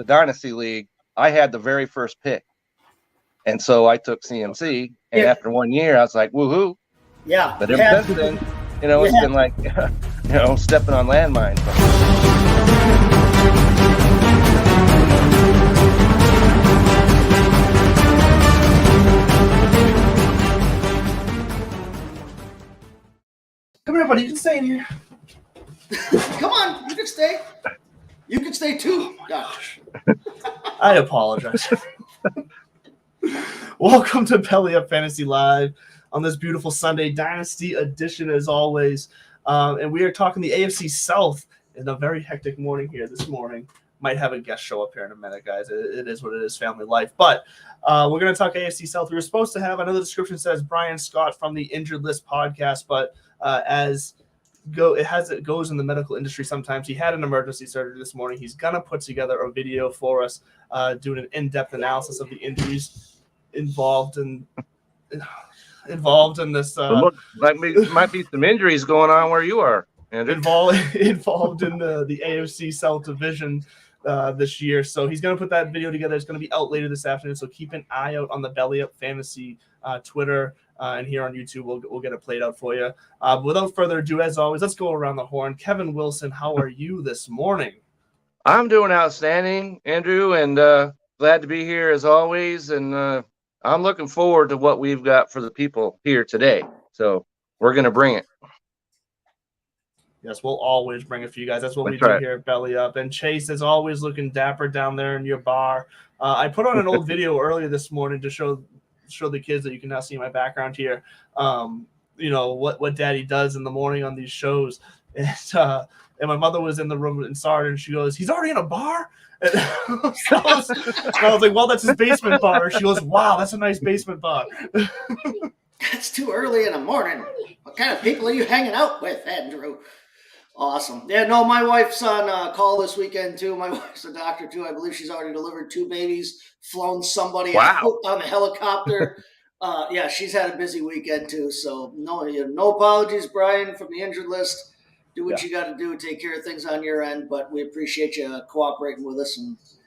the Dynasty League, I had the very first pick. And so I took CMC. And after 1 year, I was like, woohoo. Yeah. But ever since then, it's been like, stepping on landmines. Come here, buddy. You can stay in here. Come on. You can stay. You can stay too. Oh, gosh. I apologize. Welcome to Belly Up Fantasy Live on this beautiful Sunday Dynasty edition, as always. And we are talking the AFC South in a very hectic morning here this morning. Might have a guest show up here in a minute, guys. It is what it is, family life. But we're going to talk AFC South. We were supposed to have, I know the description says Brian Scott from the Injured List podcast, but it goes in the medical industry sometimes. He had an emergency surgery this morning. He's going to put together a video for us doing an in-depth analysis of the injuries involved in this. Look, might be some injuries going on where you are, Andrew. Involved in the AFC South division this year. So he's going to put that video together. It's going to be out later this afternoon. So keep an eye out on the Belly Up Fantasy Twitter and here on YouTube. We'll get it played out for you. Without further ado, as always, let's go around the horn. Kevin Wilson, how are you this morning? I'm doing outstanding, Andrew, and glad to be here as always. And I'm looking forward to what we've got for the people here today. So we're going to bring it. Yes, we'll always bring it for you guys. That's what we do here at Belly Up. And Chase is always looking dapper down there in your bar. I put on an old video earlier this morning to show the kids that you can now see my background here. What Daddy does in the morning on these shows. And my mother was in the room and saw it, and she goes, "He's already in a bar?" And I was like, "Well, that's his basement bar." She goes, "Wow, that's a nice basement bar." It's too early in the morning. What kind of people are you hanging out with, Andrew? Awesome. Yeah, no, my wife's on call this weekend, too. My wife's a doctor, too. I believe she's already delivered 2 babies, flown somebody out on a helicopter. Yeah, she's had a busy weekend, too. So no apologies, Brian, from the Injured List. Do what you got to do, take care of things on your end, but we appreciate you cooperating with us.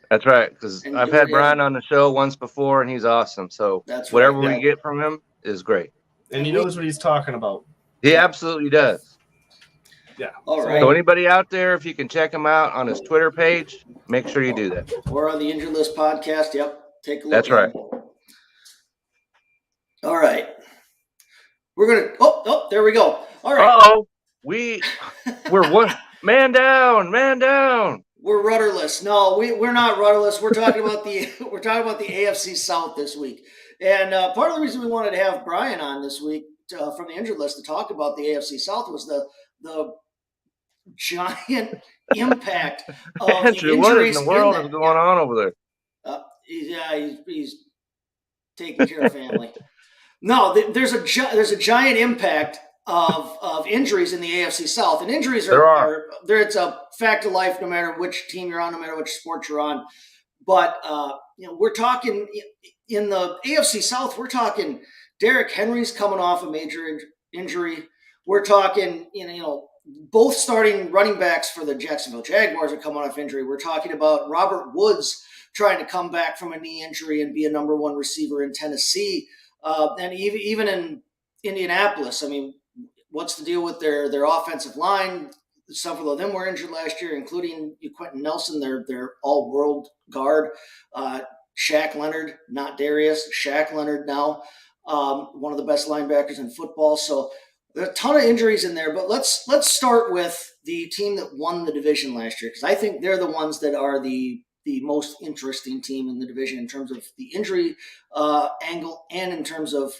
That's right, because I've had Brian on the show once before, and he's awesome. So whatever we get from him is great. And he knows what he's talking about. He absolutely does. Yeah. All right. So anybody out there, if you can check him out on his Twitter page, make sure you do that. Or on the Injured List podcast. Yep. Take a look. That's right. All right. We're going to – oh, there we go. All right. Uh-oh. We're one man down. We're rudderless. No, we're not rudderless. We're talking about the AFC South this week. And part of the reason we wanted to have Brian on this week from the Injured List to talk about the AFC South was the giant impact of Andrew, the what injuries in the world is going on over there? He's taking care of family. No, there's a giant impact of injuries in the AFC South, and injuries are it's a fact of life no matter which team you're on, no matter which sport you're on. But we're talking in the AFC South. We're talking Derrick Henry's coming off a major injury. We're talking both starting running backs for the Jacksonville Jaguars are coming off injury. We're talking about Robert Woods trying to come back from a knee injury and be a number 1 receiver in Tennessee, and even in Indianapolis. I mean, what's the deal with their offensive line? Several of them were injured last year, including Quentin Nelson, their all-world guard. Shaq Leonard, not Darius. Shaq Leonard now, one of the best linebackers in football. So there are a ton of injuries in there. But let's start with the team that won the division last year, because I think they're the ones that are the most interesting team in the division in terms of the injury angle and in terms of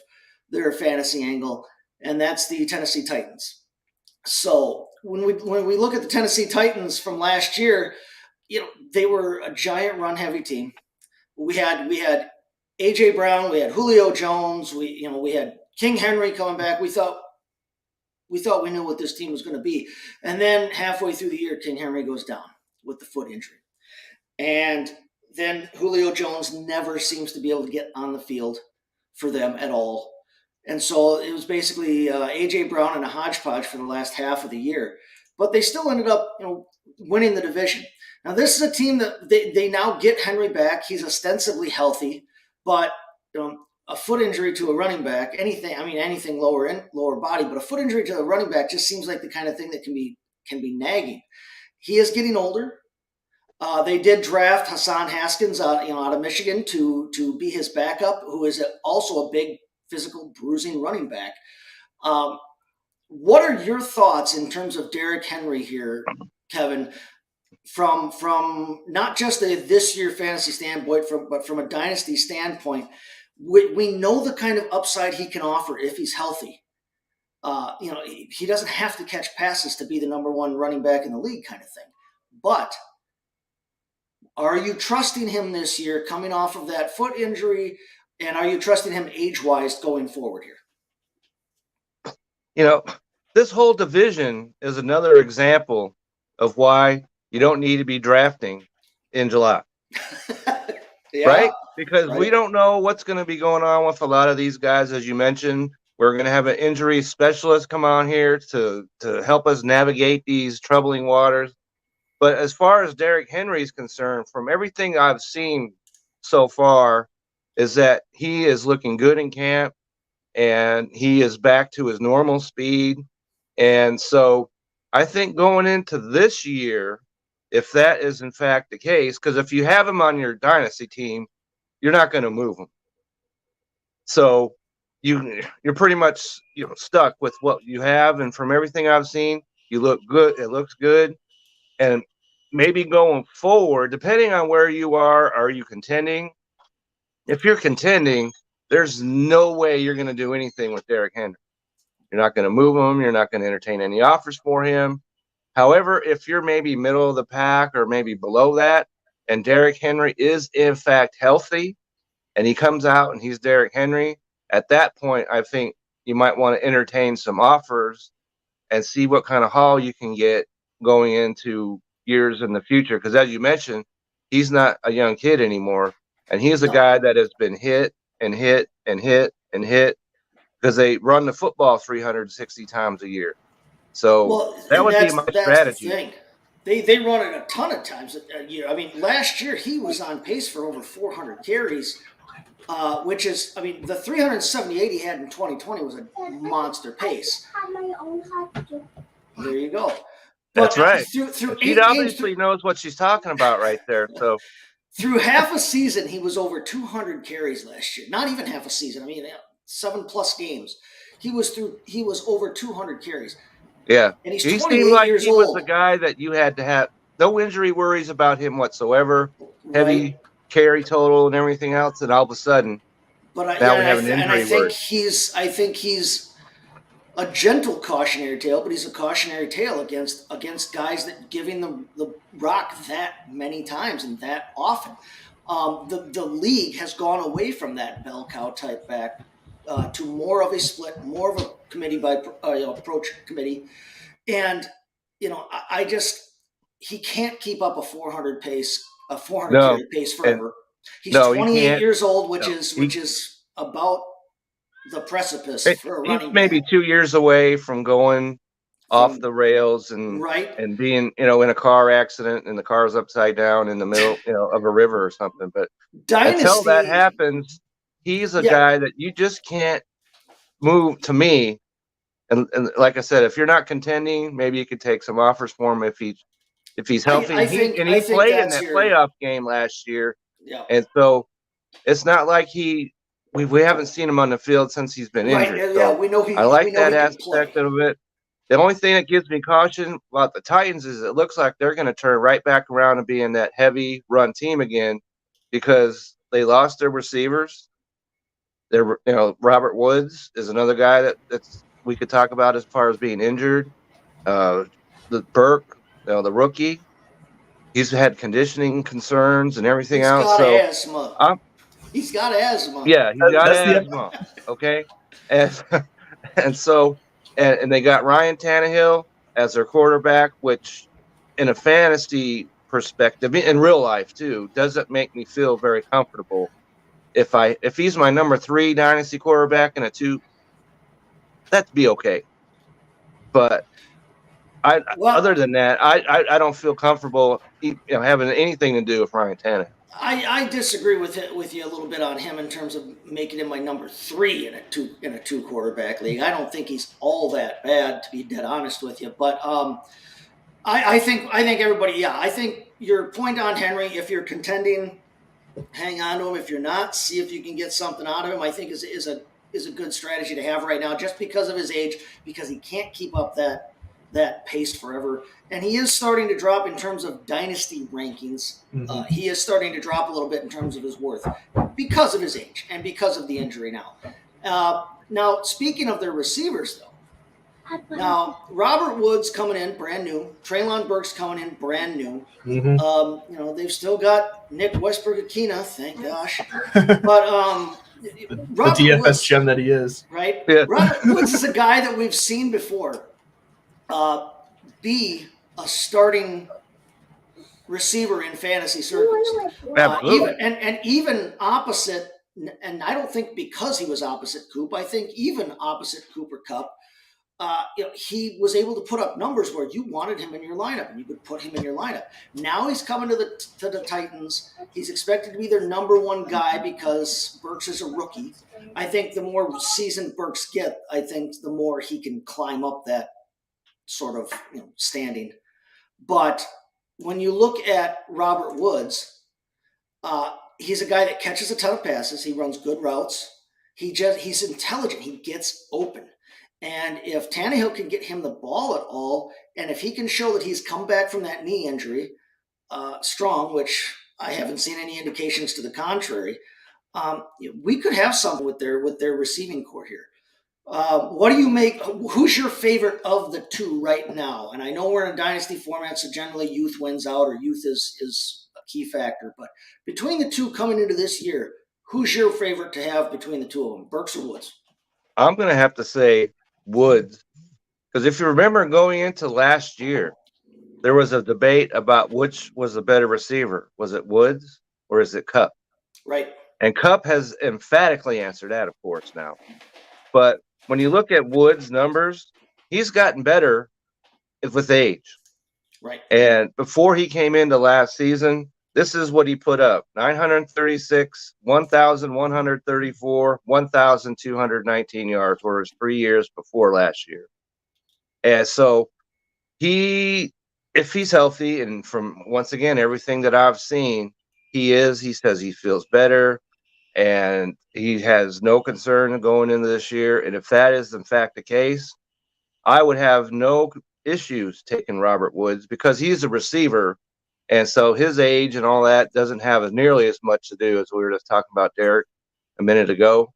their fantasy angle, and that's the Tennessee Titans. So when we look at the Tennessee Titans from last year, they were a giant run-heavy team. We had AJ Brown, we had Julio Jones, we had King Henry coming back. We thought we knew what this team was going to be, and then halfway through the year, King Henry goes down with the foot injury, and then Julio Jones never seems to be able to get on the field for them at all. And so it was basically A.J. Brown and a hodgepodge for the last half of the year. But they still ended up, winning the division. Now, this is a team that they now get Henry back. He's ostensibly healthy, but a foot injury to a running back, anything lower body, but a foot injury to a running back just seems like the kind of thing that can be nagging. He is getting older. They did draft Hassan Haskins, out of Michigan to be his backup, who is also a big physical bruising running back. What are your thoughts in terms of Derrick Henry here, Kevin, from not just a this year fantasy standpoint, but from a dynasty standpoint? We know the kind of upside he can offer if he's healthy. He doesn't have to catch passes to be the number one running back in the league kind of thing. But are you trusting him this year coming off of that foot injury? And are you trusting him age-wise going forward here? This whole division is another example of why you don't need to be drafting in July. Yeah, right? Because we don't know what's going to be going on with a lot of these guys. As you mentioned, we're going to have an injury specialist come on here to help us navigate these troubling waters. But as far as Derrick Henry is concerned, from everything I've seen so far, is that he is looking good in camp and he is back to his normal speed. And so I think going into this year, if that is in fact the case, because if you have him on your dynasty team, you're not going to move him. So you're pretty much stuck with what you have. And from everything I've seen, you look good. It looks good. And maybe going forward, depending on where you are you contending? If you're contending, there's no way you're going to do anything with Derrick Henry. You're not going to move him. You're not going to entertain any offers for him. However, if you're maybe middle of the pack or maybe below that, and Derrick Henry is in fact healthy, and he comes out and he's Derrick Henry, at that point, I think you might want to entertain some offers and see what kind of haul you can get going into years in the future. Because as you mentioned, he's not a young kid anymore, and he's a guy that has been hit and hit and hit and hit because they run the football 360 times a year. So that would be my strategy. The thing. They run it a ton of times a year. I mean, last year he was on pace for over 400 carries, which is, the 378 he had in 2020 was a monster pace. There you go. That's right. She obviously knows what she's talking about right there. So through half a season, he was over 200 carries last year. Not even half a season. 7+ games. He was over 200 carries. Yeah. And he's he 28 seemed like years he old. was the guy that you had to have no injury worries about him whatsoever. Right. Heavy carry total and everything else, and all of a sudden, now we have an injury worry. I think he's a gentle cautionary tale, but he's a cautionary tale against guys that giving the rock that many times and that often. The league has gone away from that bell cow type back to more of a split, more of a committee by approach committee, and he can't keep up a 400 pace, carry pace forever. He's 28 years old, which is about the precipice for a running back. Maybe 2 years away from going off the rails and being in a car accident and the car's upside down in the middle of a river or something. But until that happens, he's a guy that you just can't move to me. And like I said, if you're not contending, maybe you could take some offers for him if he's healthy. He played in that playoff game last year. Yeah. And so it's not like we haven't seen him on the field since he's been injured. Yeah, we know I like that aspect of it. The only thing that gives me caution about the Titans is it looks like they're going to turn right back around and being that heavy run team again because they lost their receivers. Robert Woods is another guy that's we could talk about as far as being injured. The Burke, the rookie, he's had conditioning concerns and everything else. He's got asthma. Yeah, he's got asthma. Okay, and so they got Ryan Tannehill as their quarterback, which in a fantasy perspective, in real life too, doesn't make me feel very comfortable. If he's my number 3 dynasty quarterback and a 2, that'd be okay. But other than that, I don't feel comfortable having anything to do with Ryan Tannehill. I disagree with you a little bit on him in terms of making him my number 3 in a 2 quarterback league. I don't think he's all that bad, to be dead honest with you. But I think everybody. Yeah, I think your point on Henry. If you're contending, hang on to him. If you're not, see if you can get something out of him. I think is a good strategy to have right now, just because of his age, because he can't keep up that pace forever. And he is starting to drop in terms of dynasty rankings. Mm-hmm. He is starting to drop a little bit in terms of his worth because of his age and because of the injury now. Now, speaking of their receivers, though, now Robert Woods coming in brand new, Treylon Burks coming in brand new. Mm-hmm. They've still got Nick Westbrook-Akina, thank gosh. But the DFS Woods, gem that he is, right? Yeah. Robert Woods is a guy that we've seen before be a starting receiver in fantasy circles. Even opposite, and I don't think because he was opposite Coop, I think even opposite Cooper Kupp, he was able to put up numbers where you wanted him in your lineup and you could put him in your lineup. Now he's coming to the Titans. He's expected to be their number 1 guy because Burks is a rookie. I think the more seasoned Burks get, I think the more he can climb up that sort of standing. But when you look at Robert Woods, he's a guy that catches a ton of passes. He runs good routes. He's intelligent. He gets open. And if Tannehill can get him the ball at all, and if he can show that he's come back from that knee injury strong, which I haven't seen any indications to the contrary, we could have something with their receiving core here. What do you make? Who's your favorite of the 2 right now? And I know we're in a dynasty format, so generally youth wins out, or youth is a key factor. But between the 2 coming into this year, who's your favorite to have between the 2 of them, Burks or Woods? I'm going to have to say Woods, because if you remember going into last year, there was a debate about which was the better receiver. Was it Woods or is it Kupp? Right. And Kupp has emphatically answered that, of course, now. But when you look at Woods' numbers, he's gotten better with age. Right. And before he came into last season, this is what he put up: 936, 1,134, 1,219 yards were his 3 years before last year. And so if he's healthy, and from, once again, everything that I've seen, he says he feels better. And he has no concern going into this year. And if that is in fact the case, I would have no issues taking Robert Woods, because he's a receiver. And so his age and all that doesn't have nearly as much to do as we were just talking about Derek a minute ago.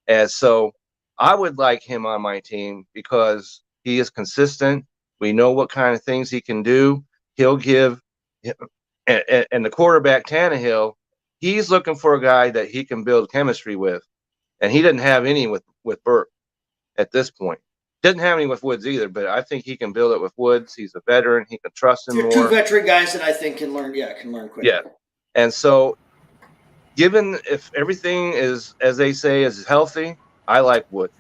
And so I would like him on my team because he is consistent. We know what kind of things he can do. He'll give, and the quarterback Tannehill, he's looking for a guy that he can build chemistry with, and he didn't have any with Burke at this point. Didn't have any with Woods either, but I think he can build it with Woods. He's a veteran; he can trust him more. 2 veteran guys that I think can learn quickly. Yeah, and so given if everything is, as they say, is healthy, I like Woods.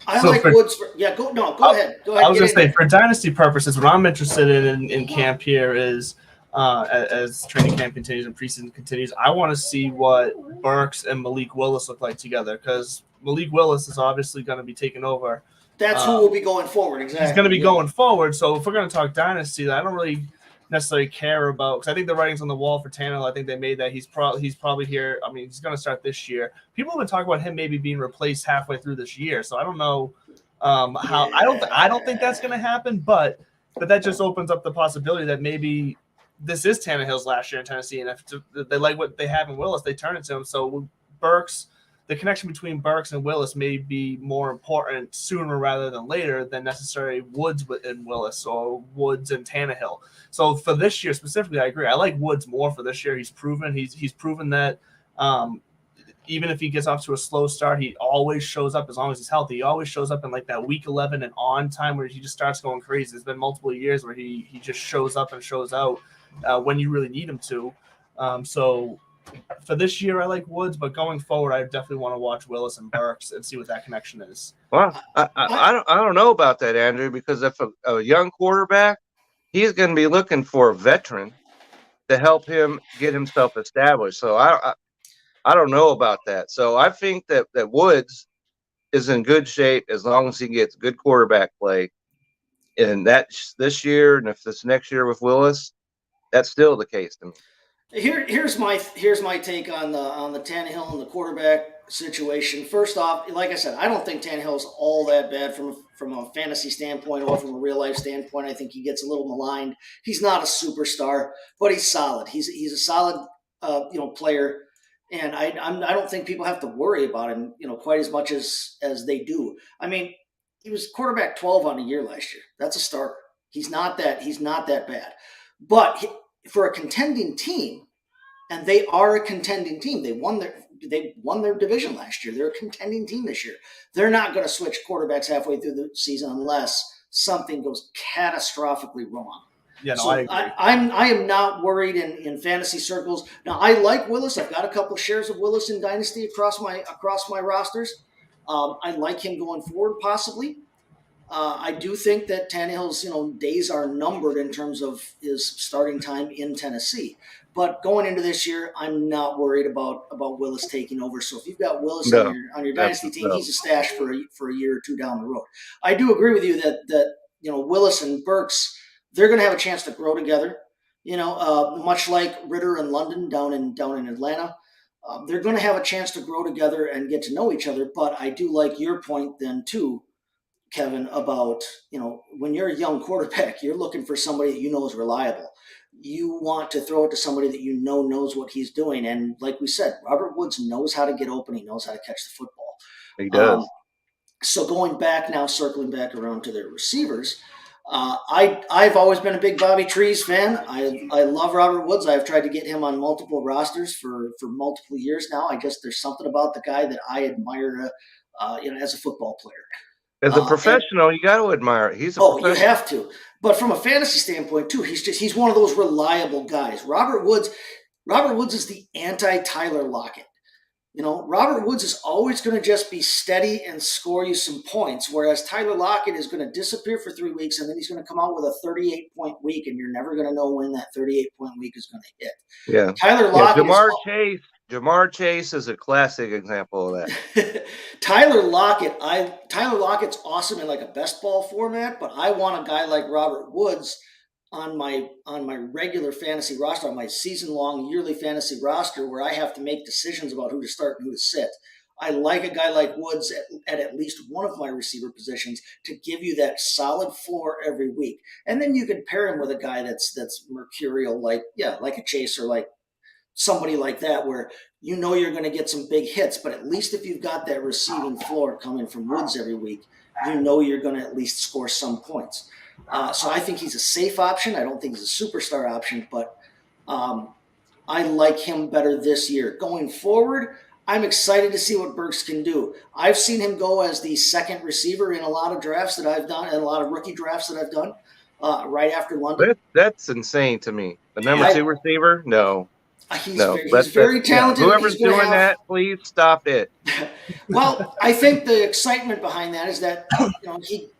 Woods. Go ahead. I was going to say, for dynasty purposes, what I'm interested in camp here is, as training camp continues and preseason continues, I want to see what Burks and Malik Willis look like together, because Malik Willis is obviously going to be taking over. That's who will be going forward. Exactly. He's going to be going forward. So if we're going to talk dynasty, I don't really necessarily care about, because I think the writing's on the wall for Tannehill. I think they made that he's probably here. I mean, he's going to start this year. People have been talking about him maybe being replaced halfway through this year. So I don't know how. I don't think that's going to happen. But that just opens up the possibility that maybe this is Tannehill's last year in Tennessee, and if they like what they have in Willis, they turn it to him. So Burks, the connection between Burks and Willis may be more important sooner rather than later than necessarily Woods and Willis or Woods and Tannehill. So for this year specifically, I agree. I like Woods more for this year. He's proven that even if he gets off to a slow start, he always shows up as long as he's healthy. He always shows up in like that week 11 and on time where he just starts going crazy. There's been multiple years where he just shows up and shows out when you really need him to. So for this year, I like Woods, but going forward, I definitely want to watch Willis and Burks and see what that connection is. Well, I don't know about that, Andrew, because if a young quarterback he's going to be looking for a veteran to help him get himself established. So I don't know about that. So I think that Woods is in good shape as long as he gets good quarterback play. And that's this year, and if this next year with Willis, that's still the case to me. Here's my take on the Tannehill and the quarterback situation. First off, like I said, I don't think Tannehill's all that bad from a fantasy standpoint or from a real life standpoint. I think he gets a little maligned. He's not a superstar, but he's solid. He's a solid player, and I don't think people have to worry about him quite as much as they do. I mean, he was quarterback 12 on a year last year. That's a starter. He's not that bad, but for a contending team, and they are a contending team. They won their division last year. They're a contending team this year. They're not going to switch quarterbacks halfway through the season unless something goes catastrophically wrong. Yeah, no, so I agree. I am not worried in fantasy circles. Now, I like Willis. I've got a couple shares of Willis in Dynasty across my rosters. I like him going forward, possibly. I do think that Tannehill's days are numbered in terms of his starting time in Tennessee. But going into this year, I'm not worried about Willis taking over. So if you've got Willis on your dynasty team, he's a stash for a year or two down the road. I do agree with you that Willis and Burks, they're going to have a chance to grow together. Much like Ritter and London down in Atlanta. They're going to have a chance to grow together and get to know each other. But I do like your point then too, Kevin, about, when you're a young quarterback, you're looking for somebody that is reliable. You want to throw it to somebody that knows what he's doing. And like we said, Robert Woods knows how to get open. He knows how to catch the football. He does. So circling back around to their receivers, I've always been a big Bobby Trees fan. I love Robert Woods. I've tried to get him on multiple rosters for multiple years now. There's something about the guy that I admire, as a football player. As a professional, you got to admire it. He's a professional. You have to. But from a fantasy standpoint too, he's one of those reliable guys. Robert Woods is the anti-Tyler Lockett. Robert Woods is always going to just be steady and score you some points, whereas Tyler Lockett is going to disappear for 3 weeks and then he's going to come out with a 38-point week, and you're never going to know when that 38-point week is going to hit. Yeah. Tyler Lockett. Jamar Chase is a classic example of that. Tyler Lockett's awesome in like a best ball format, but I want a guy like Robert Woods on my regular fantasy roster, on my season-long yearly fantasy roster, where I have to make decisions about who to start and who to sit. I like a guy like Woods at least one of my receiver positions to give you that solid floor every week. And then you can pair him with a guy that's mercurial, like a Chase or like somebody like that, where you're going to get some big hits, but at least if you've got that receiving floor coming from Woods every week, you're going to at least score some points. So I think he's a safe option. I don't think he's a superstar option, but I like him better this year. Going forward, I'm excited to see what Burks can do. I've seen him go as the second receiver in a lot of drafts that I've done, and a lot of rookie drafts that I've done, right after London. That's insane to me. The number 2 receiver? No. He's very talented. Whoever's doing that, please stop it. Well, I think the excitement behind that is that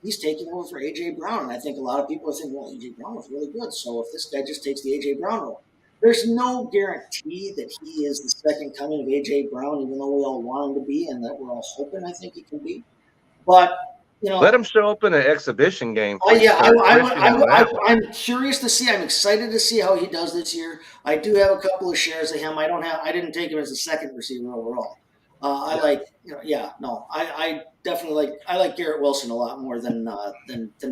he's taking over for A.J. Brown, and I think a lot of people are thinking, well, A.J. Brown was really good, so if this guy just takes the A.J. Brown role, there's no guarantee that he is the second coming of A.J. Brown, even though we all want him to be, and that we're all hoping I think he can be. But let him show up in an exhibition game. I'm curious to see. I'm excited to see how he does this year. I do have a couple of shares of him. I didn't take him as a second receiver overall. I definitely like Garrett Wilson a lot more than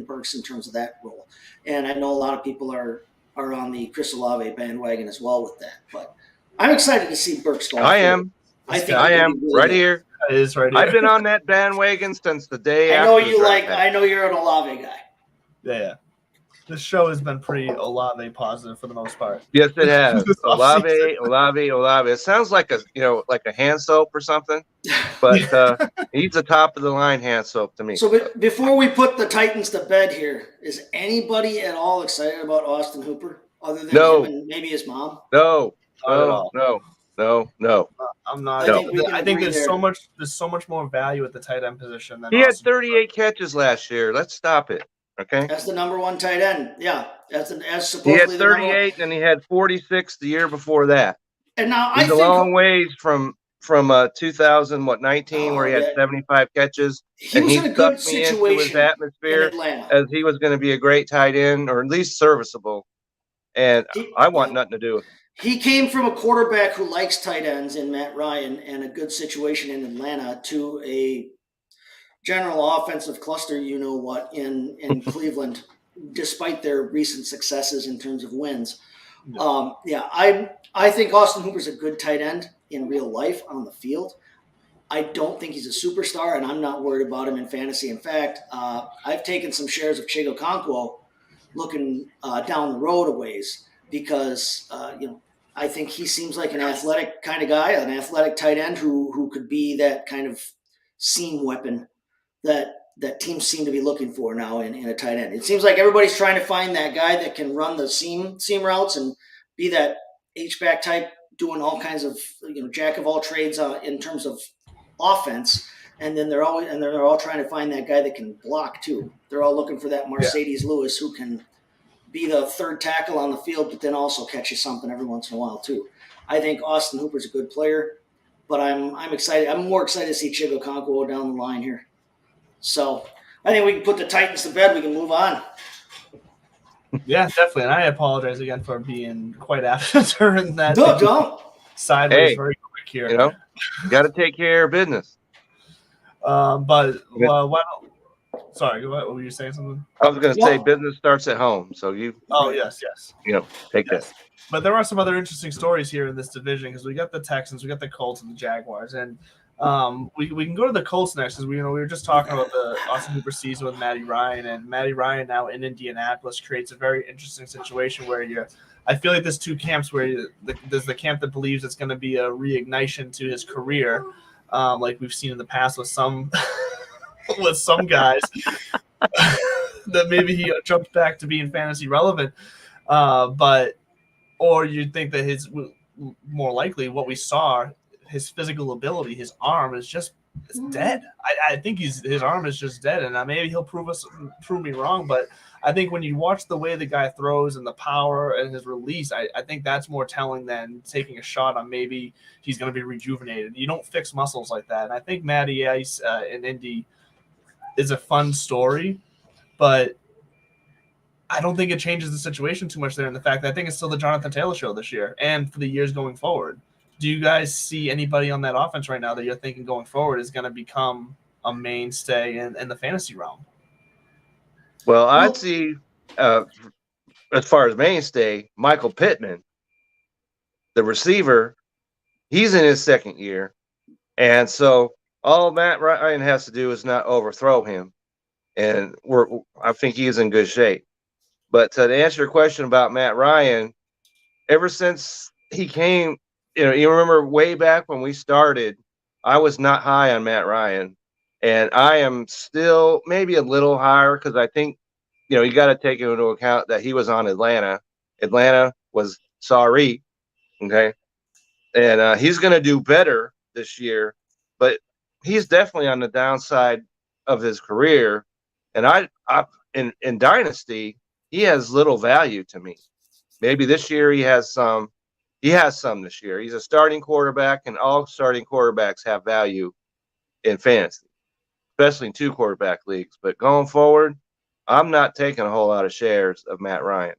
Burks in terms of that role. And I know a lot of people are on the Chris Olave bandwagon as well with that. But I'm excited to see Burks going. I am really right here. It is right here. I've been on that bandwagon since the day I know you're an Olave guy. Yeah. This show has been pretty Olave positive for the most part. Yes, it has. Olave. It sounds like a hand soap or something, but he's a top of the line hand soap to me. So before we put the Titans to bed here, is anybody at all excited about Austin Hooper other than him and maybe his mom? No. I'm not. I think there's so much more value at the tight end position than he had 38 catches last year. Let's stop it. Okay. That's the number one tight end. Yeah. As He had supposedly the number 38 and he had 46 the year before that. And now He's I a think long ways from 2019 where he had 75 catches, he and was he in a good sucked me into his situation in atmosphere Atlanta. as he was going to be a great tight end or at least serviceable. And I want nothing to do with him. He came from a quarterback who likes tight ends in Matt Ryan and a good situation in Atlanta to a general offensive cluster, in Cleveland, despite their recent successes in terms of wins. I think Austin Hooper's a good tight end in real life on the field. I don't think he's a superstar, and I'm not worried about him in fantasy. In fact, I've taken some shares of Chigo Okonkwo looking down the road a ways because, I think he seems like an athletic kind of guy, an athletic tight end who could be that kind of seam weapon that teams seem to be looking for now in a tight end. It seems like everybody's trying to find that guy that can run the seam routes and be that H-back type, doing all kinds of jack of all trades in terms of offense. And then they're all trying to find that guy that can block too. They're all looking for that Mercedes Lewis who can be the third tackle on the field, but then also catch you something every once in a while too. I think Austin Hooper's a good player, but I'm excited. I'm more excited to see Chigo Okonkwo down the line here. So I think we can put the Titans to bed. We can move on. Yeah, definitely. And I apologize again for being quite absent during that. No, don't. Sideways very quick here. You got to take care of business. But why don't? Sorry, what were you saying? Something? I was going to say business starts at home. So you. Oh yes. Take that. But there are some other interesting stories here in this division because we got the Texans, we got the Colts, and the Jaguars, and we can go to the Colts next because we were just talking about the Austin Hooper season with Matty Ryan, and Matty Ryan now in Indianapolis creates a very interesting situation where I feel like there's two camps where there's the camp that believes it's going to be a reignition to his career, like we've seen in the past with some with some guys that maybe he jumped back to being fantasy relevant, or you think that his more likely what we saw. His physical ability, his arm is just dead. I think his arm is just dead, and maybe he'll prove me wrong. But I think when you watch the way the guy throws and the power and his release, I think that's more telling than taking a shot on maybe he's going to be rejuvenated. You don't fix muscles like that. And I think Matty Ice in Indy is a fun story, but I don't think it changes the situation too much there. In the fact that I think it's still the Jonathan Taylor show this year and for the years going forward. Do you guys see anybody on that offense right now that you're thinking going forward is going to become a mainstay in the fantasy realm? Well, I'd see, as far as mainstay, Michael Pittman, the receiver. He's in his second year, and so all Matt Ryan has to do is not overthrow him, and I think he's in good shape. But to answer your question about Matt Ryan, ever since he came. You remember way back when we started, I was not high on Matt Ryan, and I am still maybe a little higher because I think, you got to take into account that he was on Atlanta. Atlanta was sorry, okay, and he's going to do better this year, but he's definitely on the downside of his career, and in Dynasty, he has little value to me. Maybe this year he has some. He has some this year. He's a starting quarterback, and all starting quarterbacks have value in fantasy, especially in 2 quarterback leagues. But going forward, I'm not taking a whole lot of shares of Matt Ryan.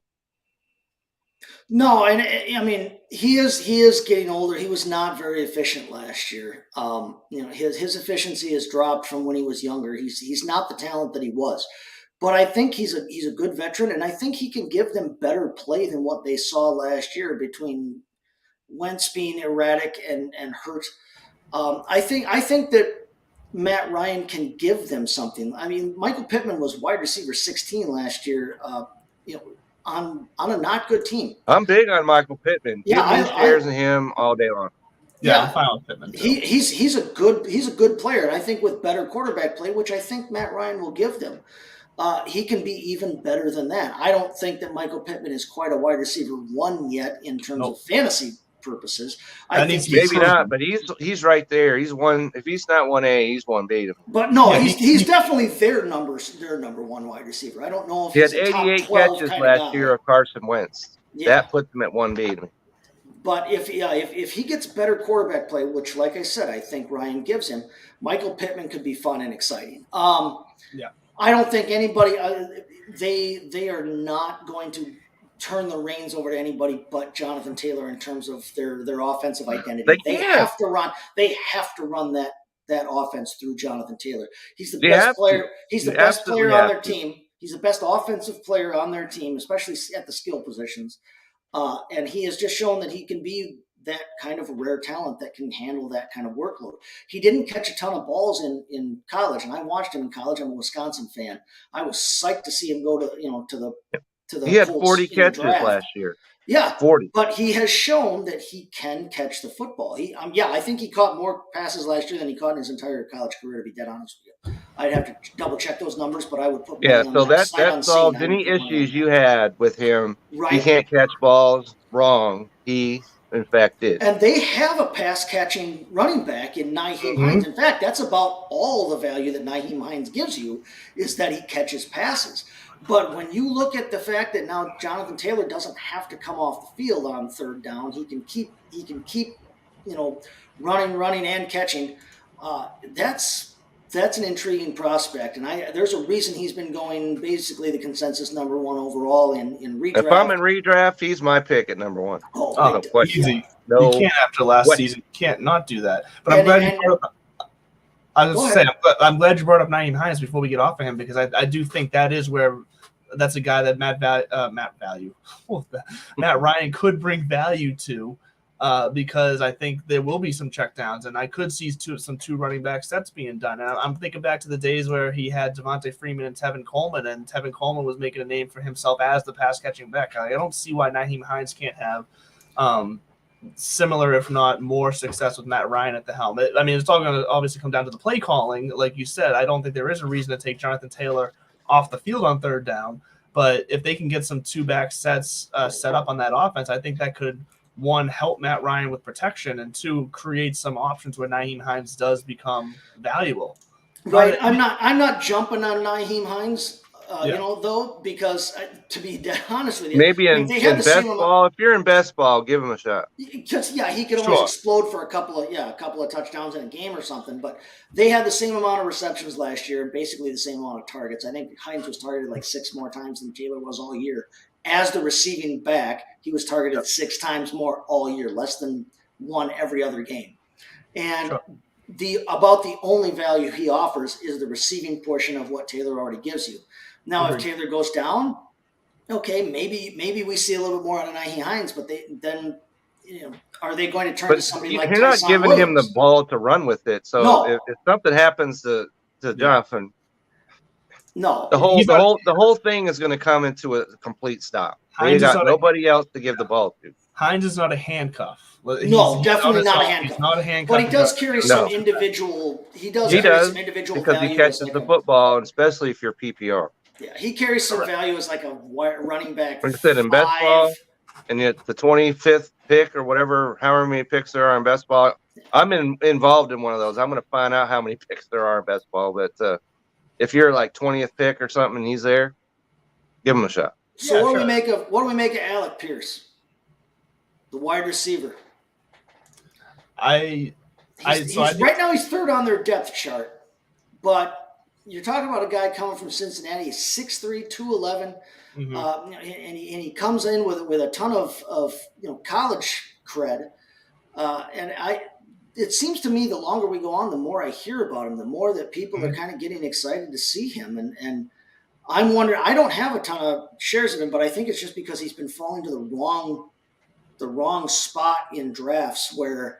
No, and I mean he is getting older. He was not very efficient last year. His efficiency has dropped from when he was younger. He's not the talent that he was. But I think he's a good veteran, and I think he can give them better play than what they saw last year between Wentz being erratic and hurt. I think that Matt Ryan can give them something. I mean, Michael Pittman was wide receiver 16 last year, on a not good team. I'm big on Michael Pittman. Yeah, Give me shares of him all day long. Yeah, I'm fine with Pittman. He's a good player, and I think with better quarterback play, which I think Matt Ryan will give them, he can be even better than that. I don't think that Michael Pittman is quite a wide receiver 1 yet in terms of fantasy purposes. Maybe not, but he's right there. He's one. If he's not 1A, he's 1B. But no, he's definitely their number one wide receiver. I don't know if he's a top 12 catches kind last of guy. year of Carson Wentz. Yeah. That puts him at 1B to me. But if he gets better quarterback play, which, like I said, I think Ryan gives him, Michael Pittman could be fun and exciting. I don't think anybody they are not going to turn the reins over to anybody but Jonathan Taylor in terms of their offensive identity. They have to run that offense through Jonathan Taylor. He's the best player. He's the best player on their team. He's the best offensive player on their team, especially at the skill positions. And he has just shown that he can be that kind of rare talent that can handle that kind of workload. He didn't catch a ton of balls in college, and I watched him in college. I'm a Wisconsin fan. I was psyched to see him go to the. He had 40 catches last year. Yeah, 40. But he has shown that he can catch the football. I think he caught more passes last year than he caught in his entire college career, to be dead honest with you. I'd have to double check those numbers, but I would put money on that. That solved any issues you had with him. Right. He can't catch balls. Wrong. He, in fact, did. And they have a pass-catching running back in Nyheim Hines. In fact, that's about all the value that Nyheim Hines gives you, is that he catches passes. But when you look at the fact that now Jonathan Taylor doesn't have to come off the field on third down, he can keep running and catching. That's an intriguing prospect, and there's a reason he's been going basically the consensus number one overall in redraft. If I'm in redraft, he's my pick at number one. Oh, easy. No, you can't after last season. You can't not do that. But I'm glad you brought up. I was saying, I'm glad you brought up Nyheim Hines before we get off of him, because I do think that's a guy that Matt Ryan could bring value to, because I think there will be some checkdowns, and I could see some two running back sets being done. And I'm thinking back to the days where he had Devontae Freeman and Tevin Coleman, and Tevin Coleman was making a name for himself as the pass catching back. I don't see why Nyheim Hines can't have similar, if not more, success with Matt Ryan at the helm. I mean, it's all going to obviously come down to the play calling. Like you said, I don't think there is a reason to take Jonathan Taylor off the field on third down. But if they can get some two-back sets set up on that offense, I think that could, one, help Matt Ryan with protection, and two, create some options where Nyheim Hines does become valuable. Right. I'm not jumping on Nyheim Hines. Though, because to be honest with you, maybe in best ball, if you're in best ball, give him a shot. Because he could always explode for a couple of touchdowns in a game or something. But they had the same amount of receptions last year and basically the same amount of targets. I think Hines was targeted like 6 more times than Taylor was all year. As the receiving back, he was targeted 6 times more all year, less than 1 every other game. And about the only value he offers is the receiving portion of what Taylor already gives you. Now, if Taylor goes down, okay, maybe we see a little bit more out of Nyheim Hines, but are they going to turn to somebody like Tyson Williams? You're not giving him the ball to run with it. So if something happens to Jonathan, the whole thing is going to come into a complete stop. You got nobody else to give the ball to. Hines is not a handcuff. Definitely not a handcuff. He's not a handcuff. But he does carry some individual. He does some individual because value he catches the football, especially if you're PPR. Yeah, he carries some value as like a running back. Like I said, in best ball, and yet the 25th pick or whatever, however many picks there are in best ball, I'm involved in one of those. I'm going to find out how many picks there are in best ball. But if you're like 20th pick or something and he's there, give him a shot. So what do we make of Alec Pierce, the wide receiver? Right now he's third on their depth chart, but you're talking about a guy coming from Cincinnati. He's 6'3", 211, and he comes in with a ton of college cred. It seems to me the longer we go on, the more I hear about him, the more that people are kind of getting excited to see him. And I'm wondering. I don't have a ton of shares of him, but I think it's just because he's been falling to the wrong spot in drafts where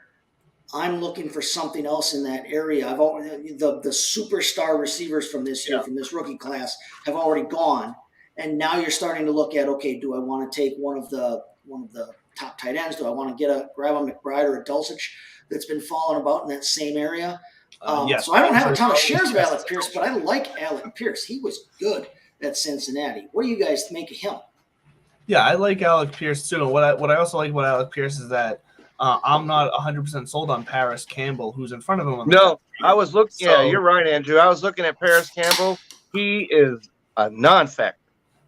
I'm looking for something else in that area. The superstar receivers from this year, from this rookie class, have already gone, and now you're starting to look at, okay, do I want to take one of the top tight ends? Do I want to grab a McBride or a Dulcich that's been falling about in that same area? So I don't have a ton of shares of Alec Pierce, but I like Alec Pierce. He was good at Cincinnati. What do you guys make of him? Yeah, I like Alec Pierce too. And what I also like about Alec Pierce is that I'm not 100% sold on Paris Campbell, who's in front of him. No, I was looking. So, yeah, you're right, Andrew. I was looking at Paris Campbell. He is a non-factor,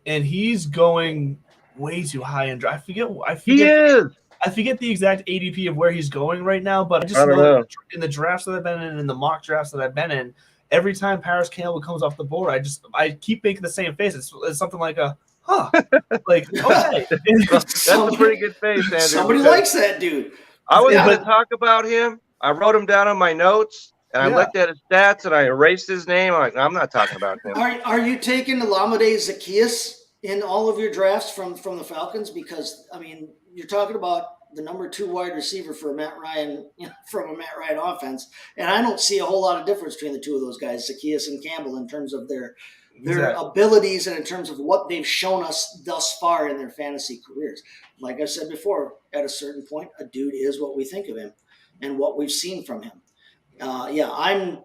and he's going way too high in draft. He is. I forget the exact ADP of where he's going right now, but I just know in the drafts that I've been in the mock drafts that I've been in, every time Paris Campbell comes off the board, I keep making the same face. It's something like a like okay. That's a pretty good face, Andrew. Somebody likes that dude. I was going to talk about him. I wrote him down on my notes, and I looked at his stats, and I erased his name. I'm like, I'm not talking about him. Are you taking Olamide Zaccheaus in all of your drafts from the Falcons? Because I mean, you're talking about the number 2 wide receiver for Matt Ryan, from a Matt Ryan offense, and I don't see a whole lot of difference between the two of those guys, Zaccheaus and Campbell, in terms of their abilities and in terms of what they've shown us thus far in their fantasy careers. Like I said before, at a certain point, a dude is what we think of him and what we've seen from him. I'm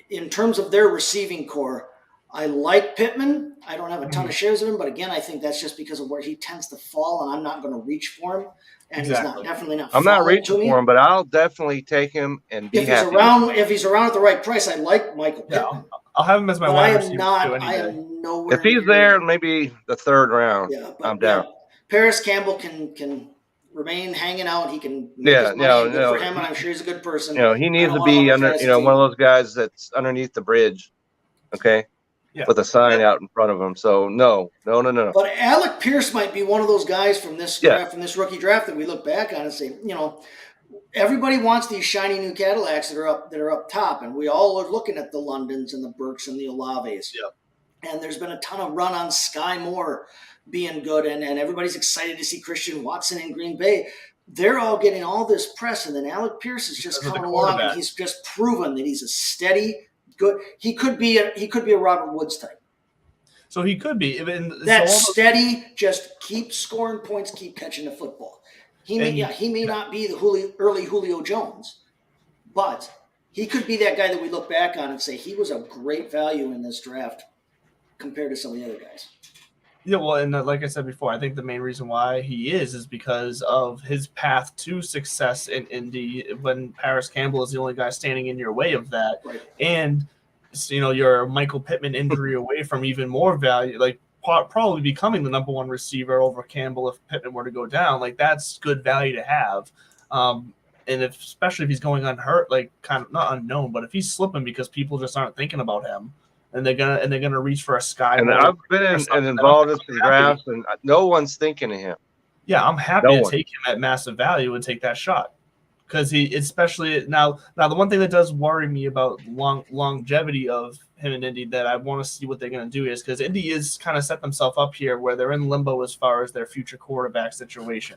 in terms of their receiving core, I like Pittman. I don't have a ton of shares of him, but again, I think that's just because of where he tends to fall, and I'm not going to reach for him. And he's definitely not. I'm not reaching for him, but I'll definitely take him and be happy. If he's around at the right price, I like Michael Pittman. I'll have him as my wide receiver. I am nowhere. If he's there, maybe the 3rd round. I'm down. Paris Campbell can remain hanging out. He can. Good for him, and I'm sure he's a good person. He needs to be under. One of those guys that's underneath the bridge. Okay. Yeah. With a sign out in front of him. So no. But Alec Pierce might be one of those guys from this draft, from this rookie draft, that we look back on and say, everybody wants these shiny new Cadillacs that are up top, and we all are looking at the Londons and the Burks and the Olaves. Yeah. And there's been a ton of run on Sky Moore being good, and everybody's excited to see Christian Watson in Green Bay. They're all getting all this press, and then Alec Pierce is just coming along, and he's just proven that he's a steady. Good. He could be a Robert Woods type. So he could be. Steady, just keep scoring points, keep catching the football. He may not be the early Julio Jones, but he could be that guy that we look back on and say he was a great value in this draft compared to some of the other guys. Yeah, well, and like I said before, I think the main reason why he is because of his path to success in Indy, when Paris Campbell is the only guy standing in your way of that. Right. And, you're Michael Pittman injury away from even more value, like probably becoming the number 1 receiver over Campbell if Pittman were to go down. Like, that's good value to have. And especially if he's going unhurt, like kind of not unknown, but if he's slipping because people just aren't thinking about him. And they're gonna reach for a Sky. And I've been involved in some drafts, and no one's thinking of him. Yeah, I'm happy to take him at massive value and take that shot, because he, especially now the one thing that does worry me about longevity of him in Indy that I want to see what they're gonna do is because Indy is kind of set themselves up here where they're in limbo as far as their future quarterback situation.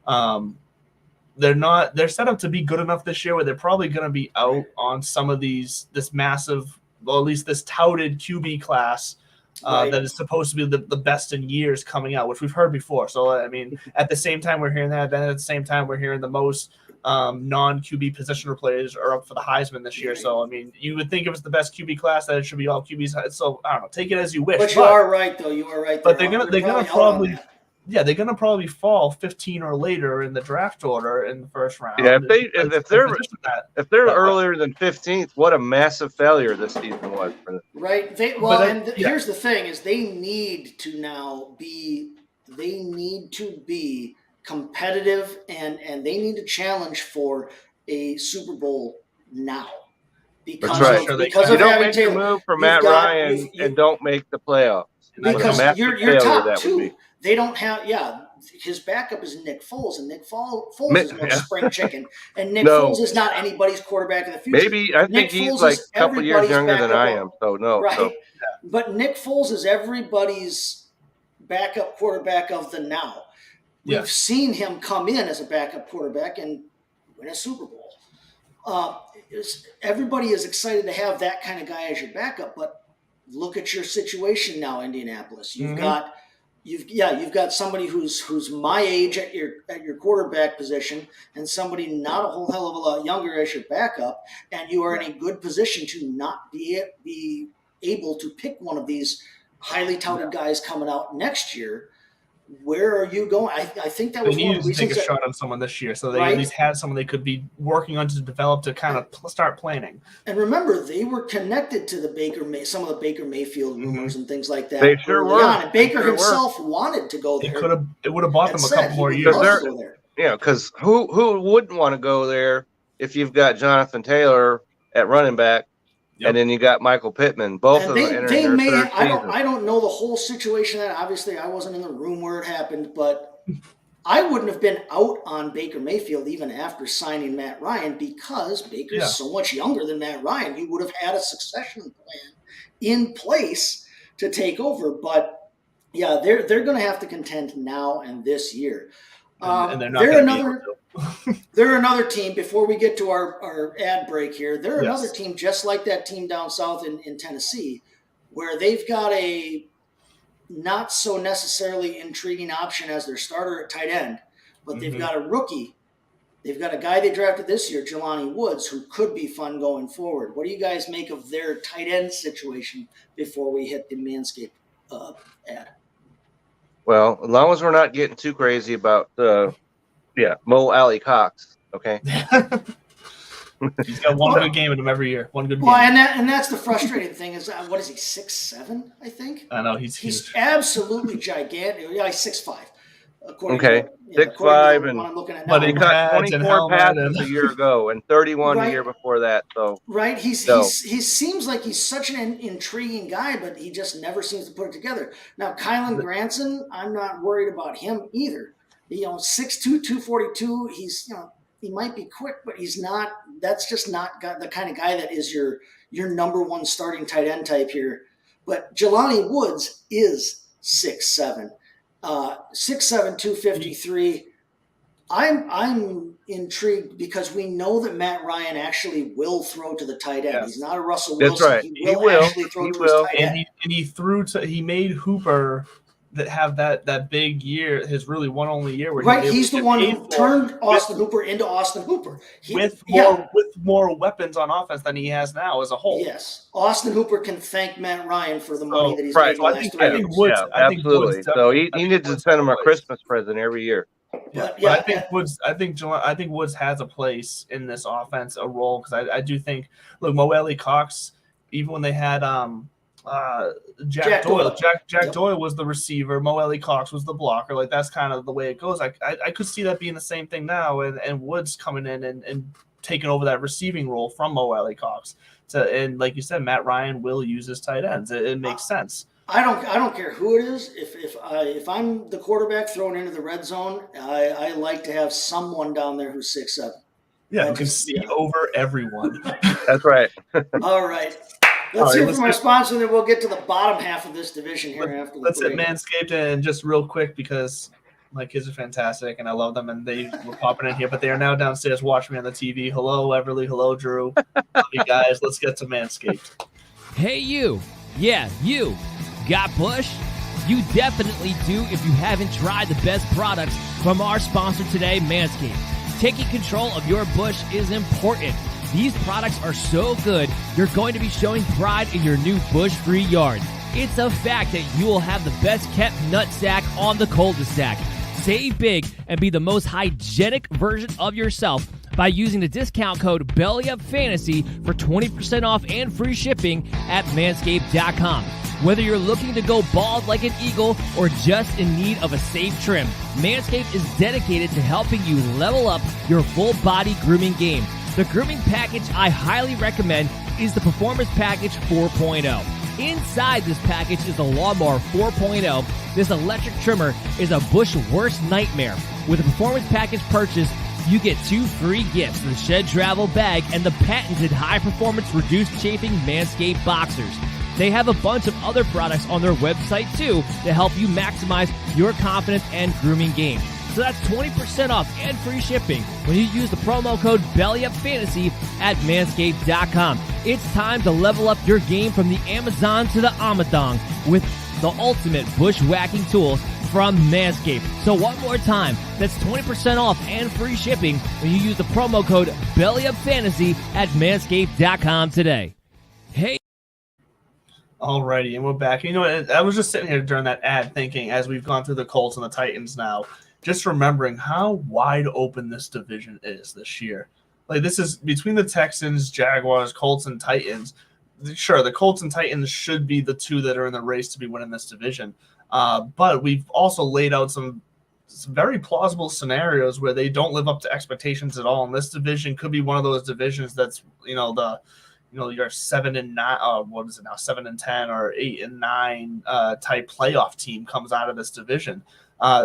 They're set up to be good enough this year where they're probably gonna be out on some of this massive. Well, at least this touted QB class that is supposed to be the best in years coming out, which we've heard before. So, I mean, at the same time we're hearing that, then at the same time we're hearing the most non-QB positioner players are up for the Heisman this year. So, I mean, you would think if it's the best QB class that it should be all QBs. So, I don't know. Take it as you wish. But you are right, though. You are right. But they're gonna probably – yeah, they're going to probably fall 15 or later in the draft order in the first round. Yeah, if they're earlier than 15th, what a massive failure this season was for them. Right. Here's the thing: is they need to now be competitive and they need to challenge for a Super Bowl now. Because you don't make the move for Matt Ryan and don't make the playoffs. Because you're top 2. They don't have, his backup is Nick Foles, and Nick Foles is no spring chicken. And Nick Foles is not anybody's quarterback in the future. Maybe, I think he's like a couple years younger than I am, so no. Right. So. But Nick Foles is everybody's backup quarterback of the now. We've seen him come in as a backup quarterback and win a Super Bowl. Everybody is excited to have that kind of guy as your backup, but look at your situation now, Indianapolis. You've got somebody who's my age at your quarterback position, and somebody not a whole hell of a lot younger as your backup, and you are in a good position to not be able to pick one of these highly touted guys coming out next year. where are you going? I think that was they one of needed the to take reasons a shot on someone this year, so they right? at least had someone they could be working on to develop to kind of start planning. And remember, they were connected to the some of the Baker Mayfield rumors and things like that. They sure were. And Baker himself wanted to go there. It would have bought them a couple more years. Yeah, because who wouldn't want to go there if you've got Jonathan Taylor at running back, and then you got Michael Pittman, both of them entering their third season. I don't know the whole situation. That obviously I wasn't in the room where it happened, but I wouldn't have been out on Baker Mayfield even after signing Matt Ryan, because Baker's so much younger than Matt Ryan. You would have had a succession plan in place to take over. But yeah, they're going to have to contend now and this year. And they're not going to be able to. They're another team, before we get to our ad break here, they're another team just like that team down south in Tennessee, where they've got a not so necessarily intriguing option as their starter at tight end, but they've got a rookie. They've got a guy they drafted this year, Jelani Woods, who could be fun going forward. What do you guys make of their tight end situation before we hit the Manscaped ad? Well, as long as we're not getting too crazy about Mo Alley Cox, okay? He's got one good game in him every year. One good game. Well, and that's the frustrating thing is, what is he, 6'7", I think? I know, he's absolutely gigantic. Yeah, he's 6'5". Okay, 6'5", but he caught 24 passes a year ago and 31 the year before that. So he seems like he's such an intriguing guy, but he just never seems to put it together. Now, Kylan Granson, I'm not worried about him either. 6'2", 242. He's he might be quick, but he's not. That's just not the kind of guy that is your number one starting tight end type here. But Jelani Woods is 6'7". 6'7", 253. I'm intrigued because we know that Matt Ryan actually will throw to the tight end. Yes. He's not a Russell Wilson. That's right. He will actually throw to his tight end. And he made Hooper that have that big year, his really one only year. Where he's the one who turned Austin Hooper into Austin Hooper. With more weapons on offense than he has now as a whole. Yes. Austin Hooper can thank Matt Ryan for the money that he's made. So I think Woods, absolutely. So he needs to send him a Christmas present every year. But I think Woods has a place in this offense, a role, because I do think, look, Mo Alley Cox, even when they had Jack Doyle. Jack Doyle was the receiver. Mo Alley Cox was the blocker. Like, that's kind of the way it goes. I could see that being the same thing now, and Woods coming in and taking over that receiving role from Mo Alley Cox. And like you said, Matt Ryan will use his tight ends. It makes sense. I don't care who it is. If I'm the quarterback thrown into the red zone, I like to have someone down there who's 6'7". Yeah, who can see over everyone. That's right. All right. Let's hear from our sponsor, then we'll get to the bottom half of this division here after the break. Let's hit Manscaped, and just real quick, because my kids are fantastic and I love them, and they were popping in here, but they are now downstairs watching me on the TV. Hello, Everly. Hello, Drew. Love you guys. Let's get to Manscaped. Hey, you. Yeah, you. Got bush? You definitely do if you haven't tried the best products from our sponsor today, Manscaped. Taking control of your bush is important. These products are so good, you're going to be showing pride in your new bush-free yard. It's a fact that you will have the best-kept nutsack on the cul-de-sac. Save big and be the most hygienic version of yourself by using the discount code BELLYUPFANTASY for 20% off and free shipping at Manscaped.com. Whether you're looking to go bald like an eagle or just in need of a safe trim, Manscaped is dedicated to helping you level up your full-body grooming game. The grooming package I highly recommend is the Performance Package 4.0. Inside this package is the Lawnmower 4.0. This electric trimmer is a bush worst nightmare. With a Performance Package purchase, you get 2 free gifts, the Shed Travel Bag and the patented high-performance reduced chafing Manscaped Boxers. They have a bunch of other products on their website, too, to help you maximize your confidence and grooming game. So that's 20% off and free shipping when you use the promo code BELLYUPFANTASY at Manscaped.com. It's time to level up your game from the Amazon to the Amadong with the ultimate bushwhacking tools from Manscaped. So one more time, that's 20% off and free shipping when you use the promo code BELLYUPFANTASY at Manscaped.com today. Hey. Alrighty, and we're back. You know, I was just sitting here during that ad thinking, as we've gone through the Colts and the Titans now, just remembering how wide open this division is this year. Like, this is between the Texans, Jaguars, Colts, and Titans. Sure, the Colts and Titans should be the two that are in the race to be winning this division. But we've also laid out some very plausible scenarios where they don't live up to expectations at all. And this division could be one of those divisions that's, your 7-9, what is it now, 7-10 or 8-9 type playoff team comes out of this division.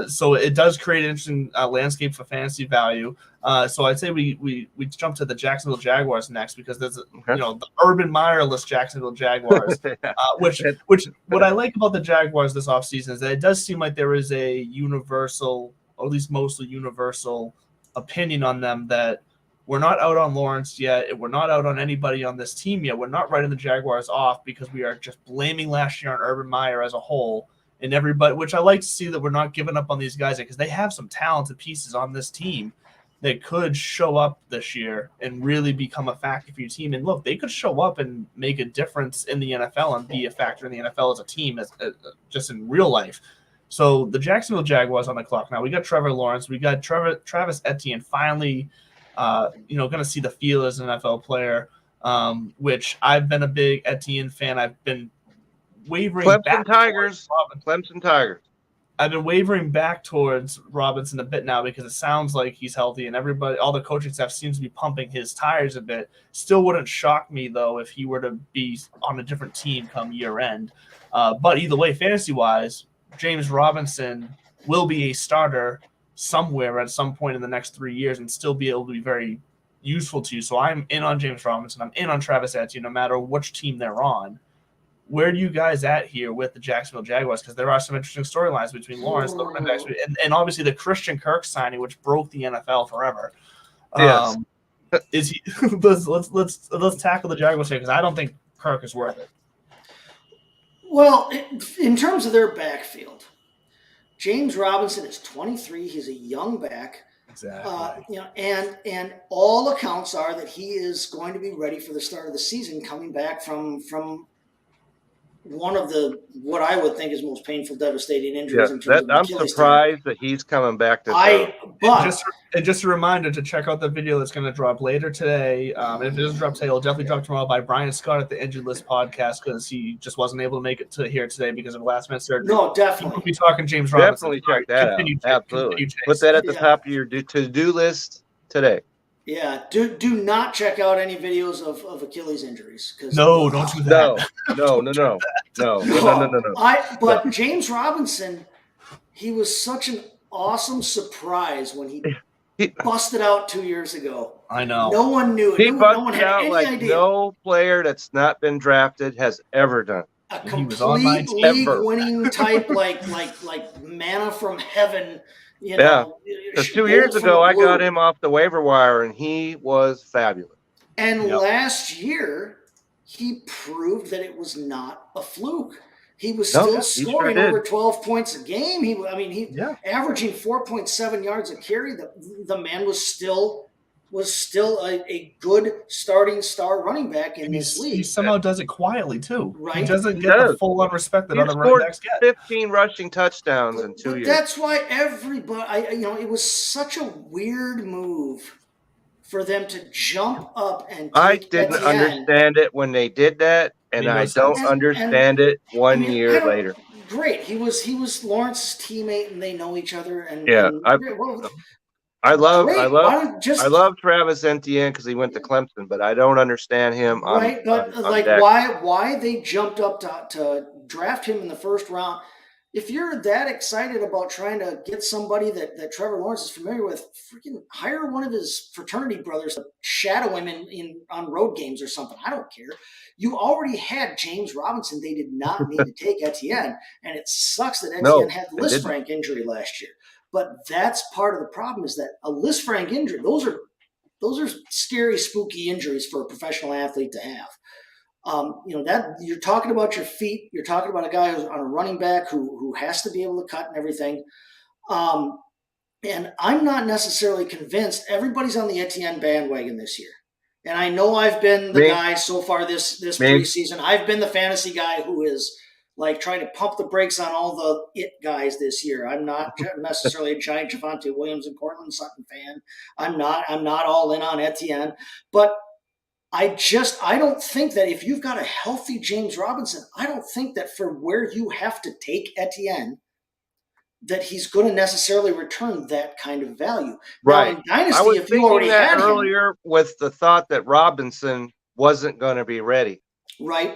So it does create an interesting landscape for fantasy value. So I'd say we jump to the Jacksonville Jaguars next, because there's the Urban Meyer-less Jacksonville Jaguars, which what I like about the Jaguars this offseason is that it does seem like there is a universal, or at least mostly universal, opinion on them that we're not out on Lawrence yet. We're not out on anybody on this team yet. We're not writing the Jaguars off because we are just blaming last year on Urban Meyer as a whole. And everybody, which I like to see that we're not giving up on these guys because they have some talented pieces on this team that could show up this year and really become a factor for your team. And look, they could show up and make a difference in the NFL and be a factor in the NFL as a team, as just in real life. So the Jacksonville Jaguars on the clock now. We got Trevor Lawrence. We got Travis Etienne finally, going to see the field as an NFL player, which I've been a big Etienne fan. I've been wavering Clemson Tigers. I've been wavering back towards Robinson a bit now because it sounds like he's healthy and all the coaching staff seems to be pumping his tires a bit. Still wouldn't shock me, though, if he were to be on a different team come year end. But either way, fantasy-wise, James Robinson will be a starter somewhere at some point in the next 3 years and still be able to be very useful to you. So I'm in on James Robinson. I'm in on Travis Etienne, no matter which team they're on. Where are you guys at here with the Jacksonville Jaguars? Because there are some interesting storylines between Lawrence, the running backs, and obviously the Christian Kirk signing, which broke the NFL forever. Yes. Is he? let's tackle the Jaguars here, because I don't think Kirk is worth it. Well, in terms of their backfield, James Robinson is 23. He's a young back. Exactly. And all accounts are that he is going to be ready for the start of the season, coming back from one of what I would think is most painful, devastating injuries. In terms of I'm surprised that he's coming back to. Just a reminder to check out the video that's going to drop later today. If it doesn't drop today, it'll definitely drop tomorrow by Brian Scott at the Injured List podcast, because he just wasn't able to make it to here today because of last-minute surgery. No, definitely. We'll be talking James Robinson. Definitely check that out. Absolutely. Put that at the top of your to-do list today. Yeah, do not check out any videos of Achilles injuries. No, don't do that. No. But James Robinson, he was such an awesome surprise when he busted out 2 years ago. I know. No one knew it. He no one busted had out any like idea. No player that's not been drafted has ever done. A complete league-winning type, like manna from heaven. Because 2 years ago, I got him off the waiver wire, and he was fabulous. And last year, he proved that it was not a fluke. He was still scoring over 12 points a game. He averaging 4.7 yards a carry. The man was still a good starting star running back in this league. He somehow does it quietly too. Right? He doesn't get the full-on respect that other running backs get. 15 rushing touchdowns in 2 years. That's why everybody, it was such a weird move for them to jump up and. I didn't understand it when they did that, and I don't understand it 1 year later. Great, he was Lawrence's teammate, and they know each other. I love Travis Etienne because he went to Clemson, but I don't understand him. Why they jumped up to draft him in the first round? If you're that excited about trying to get somebody that Trevor Lawrence is familiar with, freaking hire one of his fraternity brothers to shadow him on road games or something. I don't care. You already had James Robinson. They did not need to take Etienne, and it sucks that Etienne had the Lisfranc injury last year. But that's part of the problem, is that a Lisfranc injury, those are scary, spooky injuries for a professional athlete to have. That you're talking about your feet. You're talking about a guy who's on a running back who has to be able to cut and everything. And I'm not necessarily convinced. Everybody's on the Etienne bandwagon this year. And I know I've been the guy so far this preseason. I've been the fantasy guy who is like trying to pump the brakes on all the it guys this year. I'm not necessarily a giant Javonte Williams and Cortland Sutton fan. I'm not all in on Etienne, but I don't think that if you've got a healthy James Robinson, I don't think that for where you have to take Etienne, that he's going to necessarily return that kind of value. Right. Now, in Dynasty, I was if you already that had earlier with the thought that Robinson wasn't going to be ready. Right.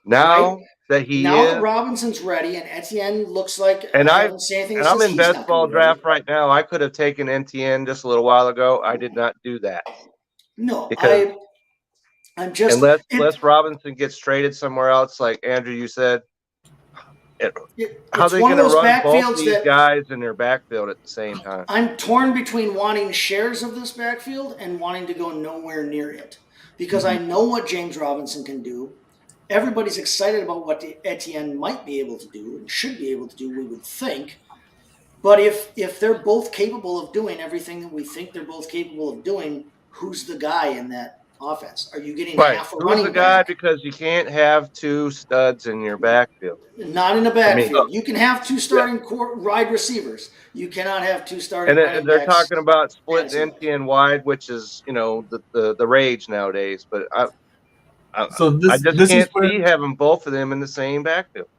Now that that Robinson's ready and Etienne looks like and I haven't seen anything. And I'm in best ball draft right now. I could have taken Etienne just a little while ago. I did not do that. No, because I'm just unless Robinson gets traded somewhere else, like Andrew, you said. How are they going to run both these guys in their backfield at the same time? I'm torn between wanting shares of this backfield and wanting to go nowhere near it because I know what James Robinson can do. Everybody's excited about what Etienne might be able to do and should be able to do, we would think. But if they're both capable of doing everything that we think they're both capable of doing, who's the guy in that offense? Are you getting half a running back? Who's the guy? Because you can't have two studs in your backfield. Not in the backfield. You can have two starting wide receivers. You cannot have two starting running they're backs. talking about splitting Etienne wide, which is, the rage nowadays. But I just can't see having both of them in the same backfield.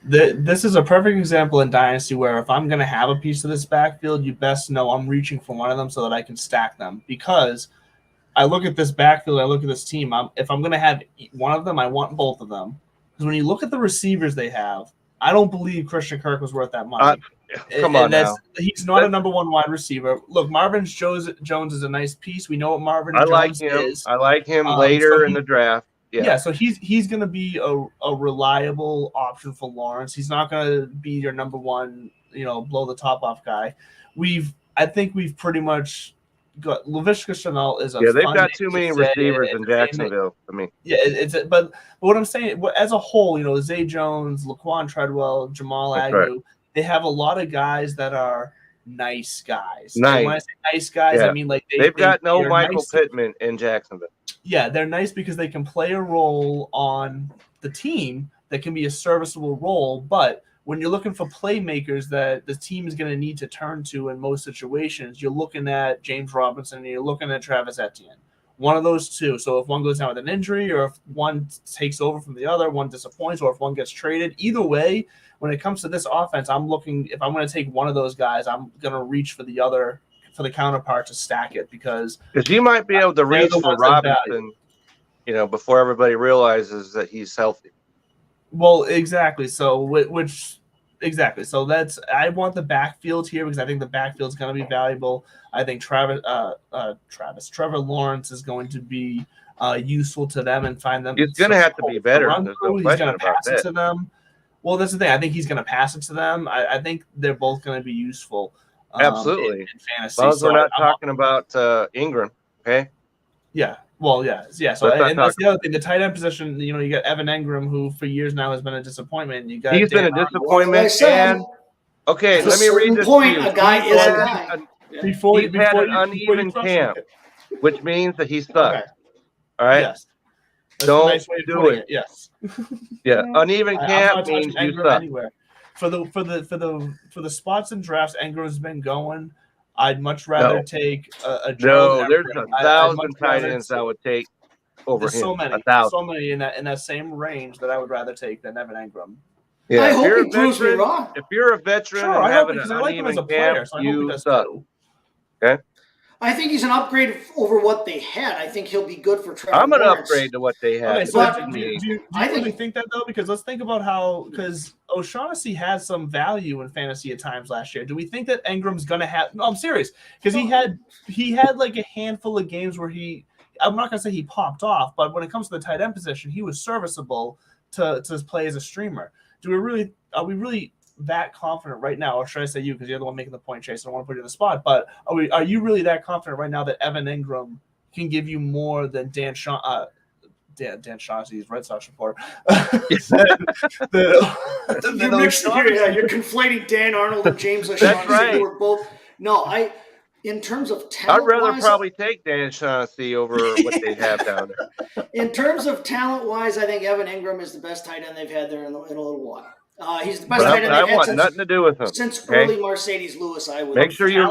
This is a perfect example in Dynasty where if I'm going to have a piece of this backfield, you best know I'm reaching for one of them so that I can stack them. Because I look at this backfield, I look at this team. If I'm going to have one of them, I want both of them. Because when you look at the receivers they have, I don't believe Christian Kirk was worth that money. Come on now. He's not a number one wide receiver. Look, Marvin Jones is a nice piece. We know what Marvin Jones is. I like him later in the draft. Yeah, so he's going to be a reliable option for Lawrence. He's not going to be your number one, blow the top off guy. I think we've pretty much got Laviska Shenault is a they've got too many receivers in Jacksonville for me. Yeah, but what I'm saying as a whole, Zay Jones, Laquan Treadwell, Jamal Agnew, they have a lot of guys that are nice guys. Nice. And when I say nice guys, I mean like they've got no Michael Pittman in Jacksonville. Yeah, they're nice because they can play a role on the team that can be a serviceable role. But when you're looking for playmakers that the team is going to need to turn to in most situations, you're looking at James Robinson and you're looking at Travis Etienne. One of those two. So if one goes down with an injury or if one takes over from the other, one disappoints, or if one gets traded, either way, when it comes to this offense, I'm looking, if I'm going to take one of those guys, I'm going to reach for the other, for the counterpart to stack it because you might be able to reach for Robinson, before everybody realizes that he's healthy. Well, exactly. So exactly. So I want the backfield here because I think the backfield is going to be valuable. I think Trevor Lawrence is going to be useful to them and find them. He's going to have to be better. He's going to pass it to them. Well, that's the thing. I think he's going to pass it to them. I think they're both going to be useful. Absolutely. In fantasy. As long as we're not talking about Ingram, okay? Yeah. Well, yeah. So that's the other thing. The tight end position, you got Evan Engram, who for years now has been a disappointment. He's been a disappointment. And okay, let me read this. A guy is a guy. He's had an uneven camp, which means that he sucks. Okay. All right. Yes. Don't do it. Yes. Yeah. Uneven camp means you suck. Anywhere. For the spots and drafts Engram's been going, I'd much rather take a Joe. No, there's 1,000 tight ends I would take over him. So many in that same range that I would rather take than Evan Engram. Yeah, I hope he proves me wrong. If you're a veteran and having an uneven camp, you suck. Okay. I think he's an upgrade over what they had. I think he'll be good for Trevor I'm an Lawrence. upgrade to what they had. Okay, so do you really think that, though? Because let's think about because O'Shaughnessy had some value in fantasy at times last year. Do we think that Engram's going to have – no, I'm serious. Because he had like a handful of games where I'm not going to say he popped off, but when it comes to the tight end position, he was serviceable to play as a streamer. Are we really that confident right now, or should I say you, because you're the one making the point, Chase? I don't want to put you in the spot, but are you really that confident right now that Evan Engram can give you more than Dan Shaughnessy's Red Sox reporter? You're conflating Dan Arnold and James O'Shaughnessy. That's right. Who are both. No, In terms of I'd talent, rather probably take Dan Shaughnessy over what they have down there. In terms of talent-wise, I think Evan Ingram is the best tight end they've had there in a little while. He's the best tight end they've had nothing to do with him since okay? early Mercedes Lewis. I would make sure you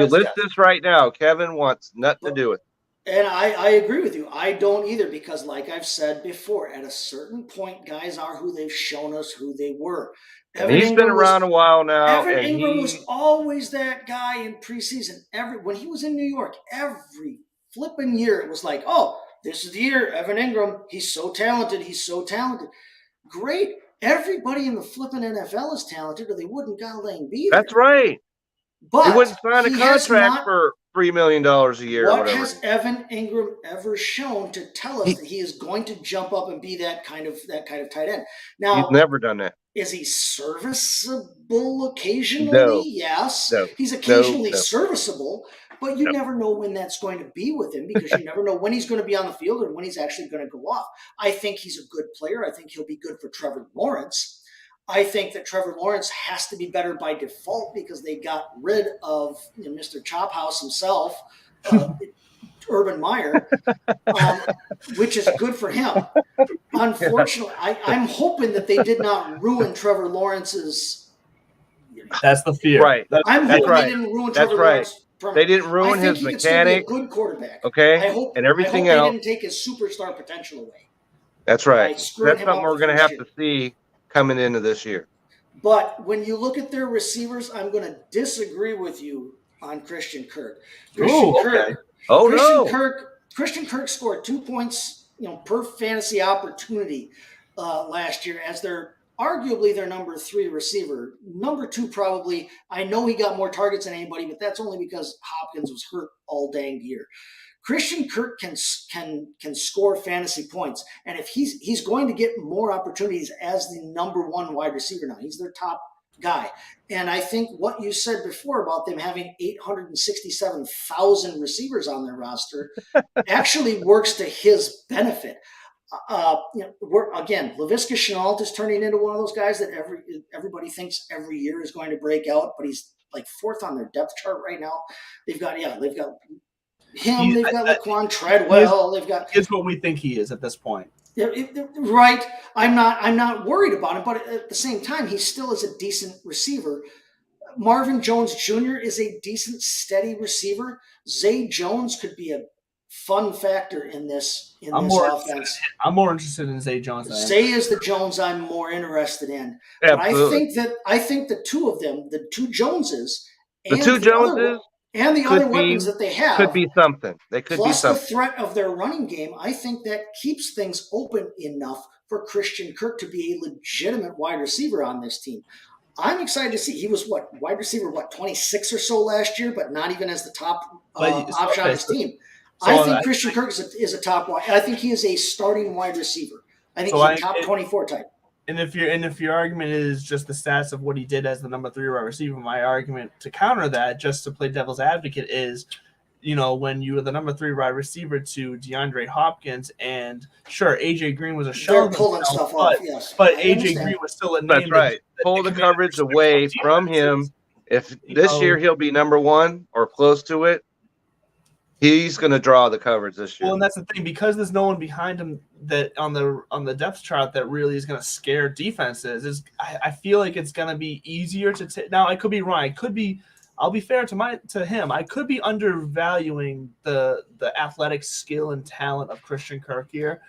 list this right now. Kevin wants nothing to do with it. And I agree with you. I don't either, because like I've said before, at a certain point, guys are who they've shown us who they were. He's been around a while now. Evan Ingram was always that guy in preseason. When he was in New York, every flipping year, it was like, oh, this is the year, Evan Ingram. He's so talented. He's so talented. Great. Everybody in the flipping NFL is talented, or they wouldn't godlang be there. That's right. But he wouldn't sign a contract for $3 million a year. What has Evan Ingram ever shown to tell us that he is going to jump up and be that kind of tight end? Now, he's never done that. Is he serviceable occasionally? No. Yes. No. He's occasionally serviceable, but you never know when that's going to be with him, because you never know when he's going to be on the field and when he's actually going to go off. I think he's a good player. I think he'll be good for Trevor Lawrence. I think that Trevor Lawrence has to be better by default because they got rid of Mr. Chop House himself, Urban Meyer, which is good for him. Unfortunately, I'm hoping that they did not ruin Trevor Lawrence's. That's the fear. Right. I'm hoping they didn't ruin Trevor Lawrence. They didn't ruin his mechanic. Be a good quarterback. Okay. And everything else. They didn't take his superstar potential away. That's right. That's something we're going to have to see coming into this year. But when you look at their receivers, I'm going to disagree with you on Christian Kirk. Christian Kirk scored 2 points, per fantasy opportunity last year as arguably their number 3 receiver. Number 2 probably. I know he got more targets than anybody, but that's only because Hopkins was hurt all dang year. Christian Kirk can score fantasy points, and if he's going to get more opportunities as the number 1 wide receiver now. He's their top guy, and I think what you said before about them having 867,000 receivers on their roster actually works to his benefit. Again, Laviska Shenault is turning into one of those guys that everybody thinks every year is going to break out, but he's like 4th on their depth chart right now. They've got him. They've got Laquan Treadwell. It's what we think he is at this point. Right. I'm not worried about him, but at the same time, he still is a decent receiver. Marvin Jones Jr. is a decent, steady receiver. Zay Jones could be a fun factor in this offense. I'm more interested in Zay Jones. Zay is the Jones I'm more interested in. Absolutely. But I think the two of them, the two Joneses, and the other weapons that they have could be something. They could be something. Plus the threat of their running game, I think that keeps things open enough for Christian Kirk to be a legitimate wide receiver on this team. I'm excited to see. He was wide receiver 26 or so last year, but not even as the top option on his team. I think Christian Kirk is a top wide. I think he is a starting wide receiver. I think he's a top 24 type. And if your argument is just the stats of what he did as the number 3 wide receiver, my argument to counter that, just to play devil's advocate, is, when you were the number 3 wide receiver to DeAndre Hopkins, and sure, AJ Green was a shell. They're pulling stuff off, yes. But AJ Green was still a name. That's right. Pull the coverage away from him. If this year he'll be number 1 or close to it, he's going to draw the coverage this year. Well, and that's the thing, because there's no one behind him that on the depth chart that really is going to scare defenses. I feel like it's going to be easier to take. Now, I could be wrong. I'll be fair to him. I could be undervaluing the athletic skill and talent of Christian Kirk here.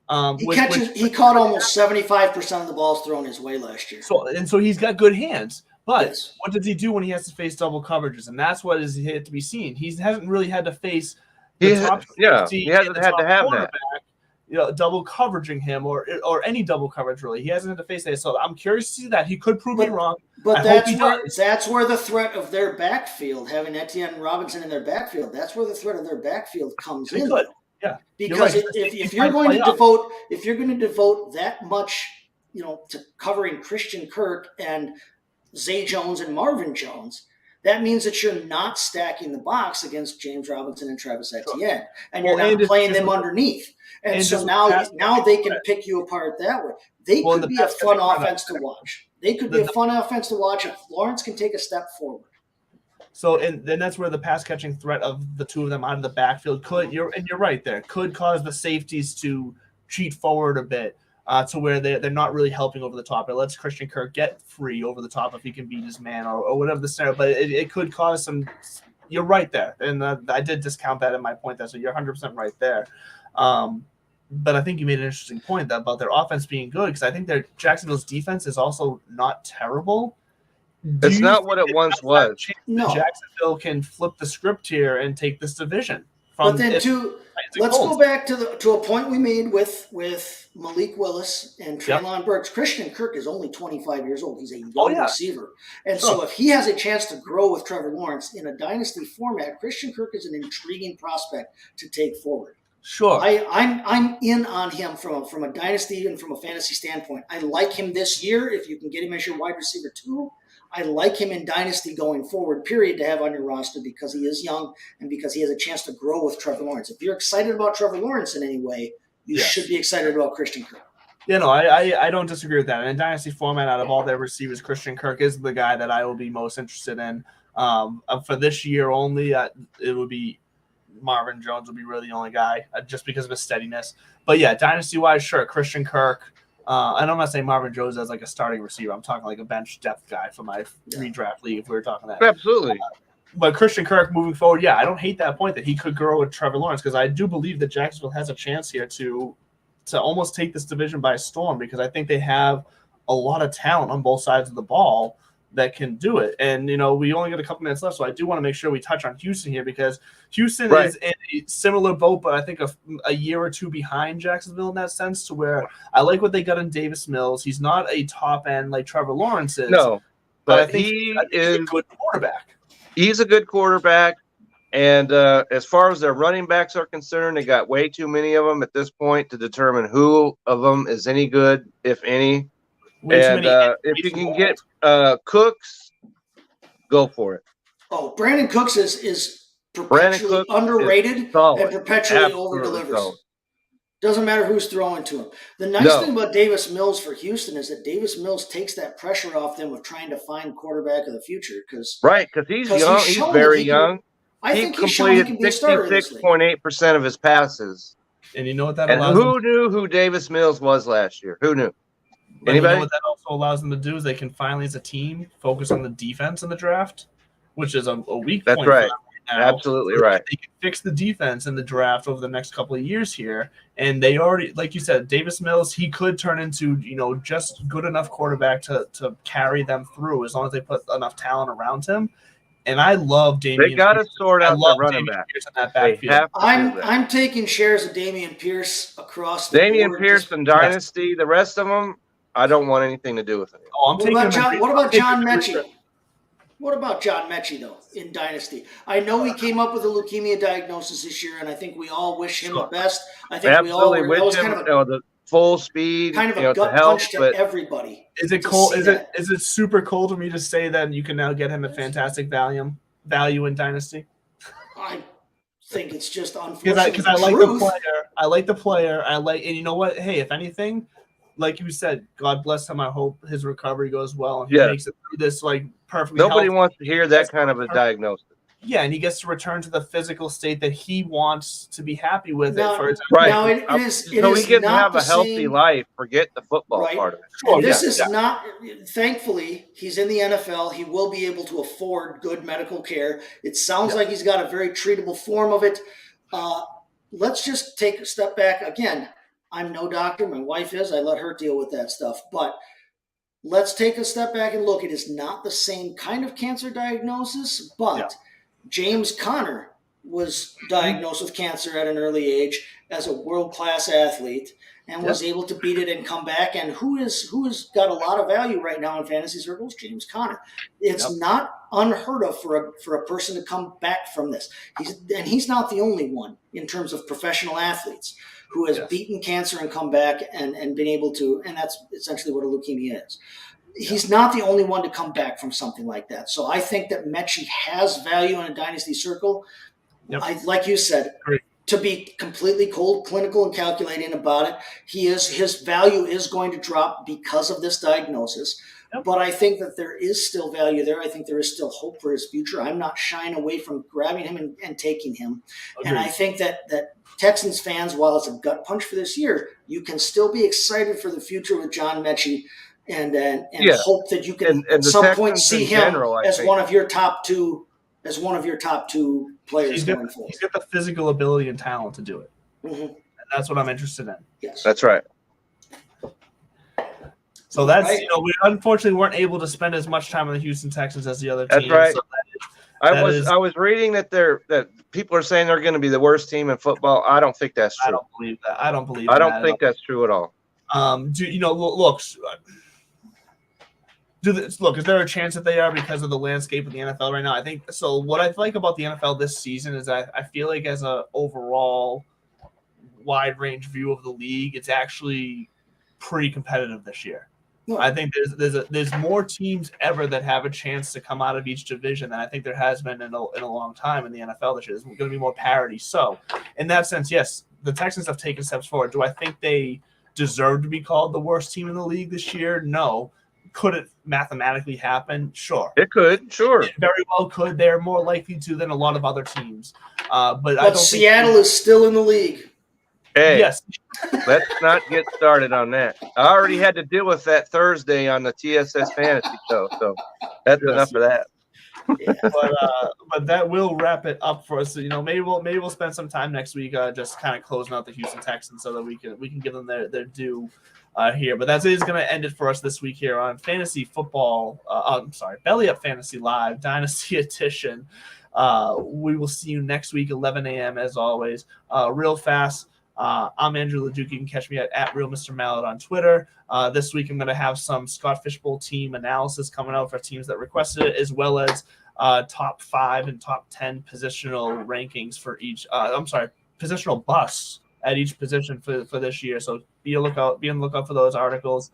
He caught almost 75% of the balls thrown his way last year. So he's got good hands. But yes. What does he do when he has to face double coverages? And that's what is yet to be seen. He hasn't really had to face he hasn't had to have that. Double coveraging him or any double coverage, really. He hasn't had to face that. So I'm curious to see that. He could prove me wrong. But that's where the threat of their backfield, having Etienne Robinson in their backfield, that's where the threat of their backfield comes in. Yeah. Because if you're going to devote that much, to covering Christian Kirk and Zay Jones and Marvin Jones, that means that you're not stacking the box against James Robinson and Travis Etienne, and you're not playing them underneath. And so now they can pick you apart that way. They could be a fun offense to watch. They could be a fun offense to watch if Lawrence can take a step forward. So, and then that's where the pass catching threat of the two of them out of the backfield you're right there, could cause the safeties to cheat forward a bit to where they're not really helping over the top. It lets Christian Kirk get free over the top if he can beat his man or whatever the scenario. But it could cause some. You're right there, and I did discount that in my point there. So you're 100% right there. But I think you made an interesting point about their offense being good, because I think their Jacksonville's defense is also not terrible. It's not what it once was. No. Jacksonville can flip the script here and take this division. But then let's go back to a point we made with Malik Willis and Treylon Burks. Christian Kirk is only 25 years old. He's a young receiver. And so if he has a chance to grow with Trevor Lawrence in a dynasty format, Christian Kirk is an intriguing prospect to take forward. Sure. I'm in on him from a dynasty and from a fantasy standpoint. I like him this year if you can get him as your wide receiver too. I like him in dynasty going forward, period, to have on your roster because he is young and because he has a chance to grow with Trevor Lawrence. If you're excited about Trevor Lawrence in any way, you should be excited about Christian Kirk. Yeah, no, I don't disagree with that. In dynasty format, out of all their receivers, Christian Kirk is the guy that I will be most interested in. For this year only, it would be Marvin Jones would be really the only guy just because of his steadiness. But yeah, dynasty-wise, sure, Christian Kirk. And I'm not saying Marvin Jones as like a starting receiver. I'm talking like a bench depth guy for my redraft league if we were talking that. Absolutely. But Christian Kirk moving forward, I don't hate that point that he could grow with Trevor Lawrence, because I do believe that Jacksonville has a chance here to almost take this division by storm, because I think they have a lot of talent on both sides of the ball that can do it. And, we only got a couple minutes left, so I do want to make sure we touch on Houston here, because Houston is in a similar boat, but I think a year or two behind Jacksonville in that sense, to where I like what they got in Davis Mills. He's not a top end like Trevor Lawrence is. No, but I think he is a good quarterback. He's a good quarterback. And as far as their running backs are concerned, they got way too many of them at this point to determine who of them is any good, if any. And if you can get Cooks, go for it. Oh, Brandon Cooks is perpetually underrated and perpetually over-delivers. Doesn't matter who's throwing to him. The nice thing about Davis Mills for Houston is that Davis Mills takes that pressure off them of trying to find quarterback of the future. Because he's young. He's very young. I think he completed 66.8% of his passes. And you know what that allows him? Who knew who Davis Mills was last year? Who knew? Anybody? You know what that also allows them to do is they can finally, as a team, focus on the defense in the draft, which is a weak point. That's right. Absolutely right. They can fix the defense in the draft over the next couple of years here. And they already, like you said, Davis Mills, he could turn into, just good enough quarterback to carry them through as long as they put enough talent around him. And I love Dameon. They got to sort out the running back. I'm taking shares of Dameon Pierce across the board. Dameon Pierce and Dynasty. The rest of them, I don't want anything to do with it. What about John Mechie? What about John Mechie, though, in Dynasty? I know he came up with a leukemia diagnosis this year, and I think we all wish him the best. I think we all wish him the full speed, kind of a gut punch to everybody. Is it cold? Is it super cold for me to say that you can now get him a fantastic value in Dynasty? I think it's just unfortunate. Because I like the player. And you know what? Hey, if anything, like you said, God bless him. I hope his recovery goes well and he makes it through this perfectly. Nobody wants to hear that kind of a diagnosis. Yeah, and he gets to return to the physical state that he wants to be happy with. So he can have a healthy life. Forget the football part of it. Sure, this is not. Thankfully, he's in the NFL. He will be able to afford good medical care. It sounds like he's got a very treatable form of it. Let's just take a step back again. I'm no doctor. My wife is. I let her deal with that stuff. But let's take a step back and look. It is not the same kind of cancer diagnosis, but James Conner was diagnosed with cancer at an early age as a world-class athlete and was able to beat it and come back. And who has got a lot of value right now in fantasy circles? James Conner. It's not unheard of for a person to come back from this. He's not the only one in terms of professional athletes who has beaten cancer and come back and been able to, and that's essentially what a leukemia is. He's not the only one to come back from something like that. So I think that Mechie has value in a dynasty circle. Like you said, to be completely cold, clinical, and calculating about it. His value is going to drop because of this diagnosis. Yep. But I think that there is still value there. I think there is still hope for his future. I'm not shying away from grabbing him and taking him. Agreed. And I think that Texans fans, while it's a gut punch for this year, you can still be excited for the future with John Mechie and hope that you can at some Texans point see him as one of your top two players going forward. He's got the physical ability and talent to do it. Mm-hmm. And that's what I'm interested in. Yes. That's right. So that's right. We unfortunately weren't able to spend as much time on the Houston Texans as the other teams. That's right. So I was reading that people are saying they're going to be the worst team in football. I don't think that's true. I don't believe that. I don't think that's true at all. Look, is there a chance that they are because of the landscape of the NFL right now? I think so. What I like about the NFL this season is I feel like as an overall wide range view of the league, it's actually pretty competitive this year. I think there's more teams ever that have a chance to come out of each division than I think there has been in a long time in the NFL this year. There's going to be more parity. So, in that sense, yes, the Texans have taken steps forward. Do I think they deserve to be called the worst team in the league this year? No. Could it mathematically happen? Sure. It could. Sure. It very well could. They're more likely to than a lot of other teams. But I don't Seattle is still in the league. Hey, yes. Let's not get started on that. I already had to deal with that Thursday on the TSS Fantasy Show, so that's enough of that. Yeah. But that will wrap it up for us. So, maybe we'll spend some time next week just kind of closing out the Houston Texans so that we can give them their due here. But that is going to end it for us this week here on Fantasy Football. Belly Up Fantasy Live Dynasty Edition. We will see you next week, 11 a.m. as always. Real fast. I'm Andrew LeDuc. You can catch me at Real Mr. Mallet on Twitter. This week I'm going to have some Scott Fishbowl team analysis coming out for teams that requested it, as well as top 5 and top 10 positional rankings for each. Positional busts at each position for this year. So be on the lookout for those articles.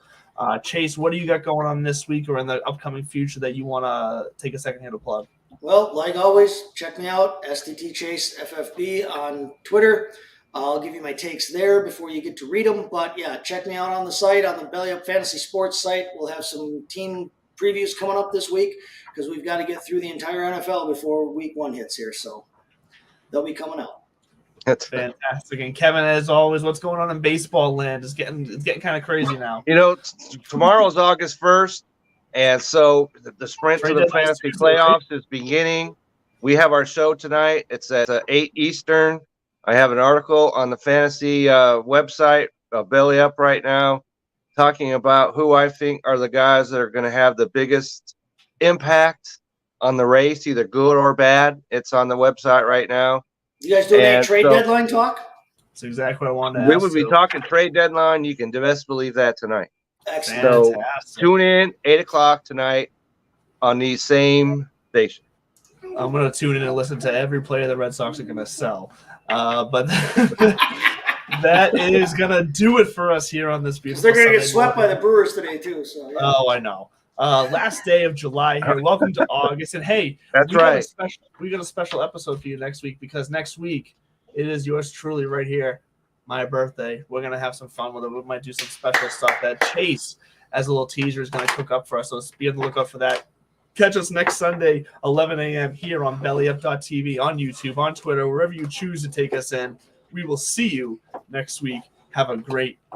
Chase, what do you got going on this week or in the upcoming future that you want to take a second here to plug? Well, like always, check me out, STT Chase FFB on Twitter. I'll give you my takes there before you get to read them. But, yeah, check me out on the site, on the Belly Up Fantasy Sports site. We'll have some team previews coming up this week because we've got to get through the entire NFL before week 1 hits here. So they'll be coming out. That's fantastic. And, Kevin, as always, what's going on in baseball land? It's getting kind of crazy now. Tomorrow's August 1st, and so the sprint to the fantasy playoffs is beginning. We have our show tonight. It's at 8 Eastern. I have an article on the fantasy website, Belly Up right now, talking about who I think are the guys that are going to have the biggest impact on the race, either good or bad. It's on the website right now. You guys doing any trade deadline talk? That's exactly what I wanted to ask. We would be talking trade deadline. You can best believe that tonight. Excellent. So tune in 8 o'clock tonight on the same station. I'm going to tune in and listen to every player the Red Sox are going to sell. But that is going to do it for us here on this beautiful They're going to get swept by the Brewers today, too. So, yeah. Oh, I know. Last day of July here. Welcome to August. And, hey, we got a special episode for you next week because next week it is yours truly right here, my birthday. We're going to have some fun with it. We might do some special stuff that Chase, as a little teaser, is going to cook up for us. So be on the lookout for that. Catch us next Sunday, 11 a.m. here on BellyUp.tv, on YouTube, on Twitter, wherever you choose to take us in. We will see you next week. Have a great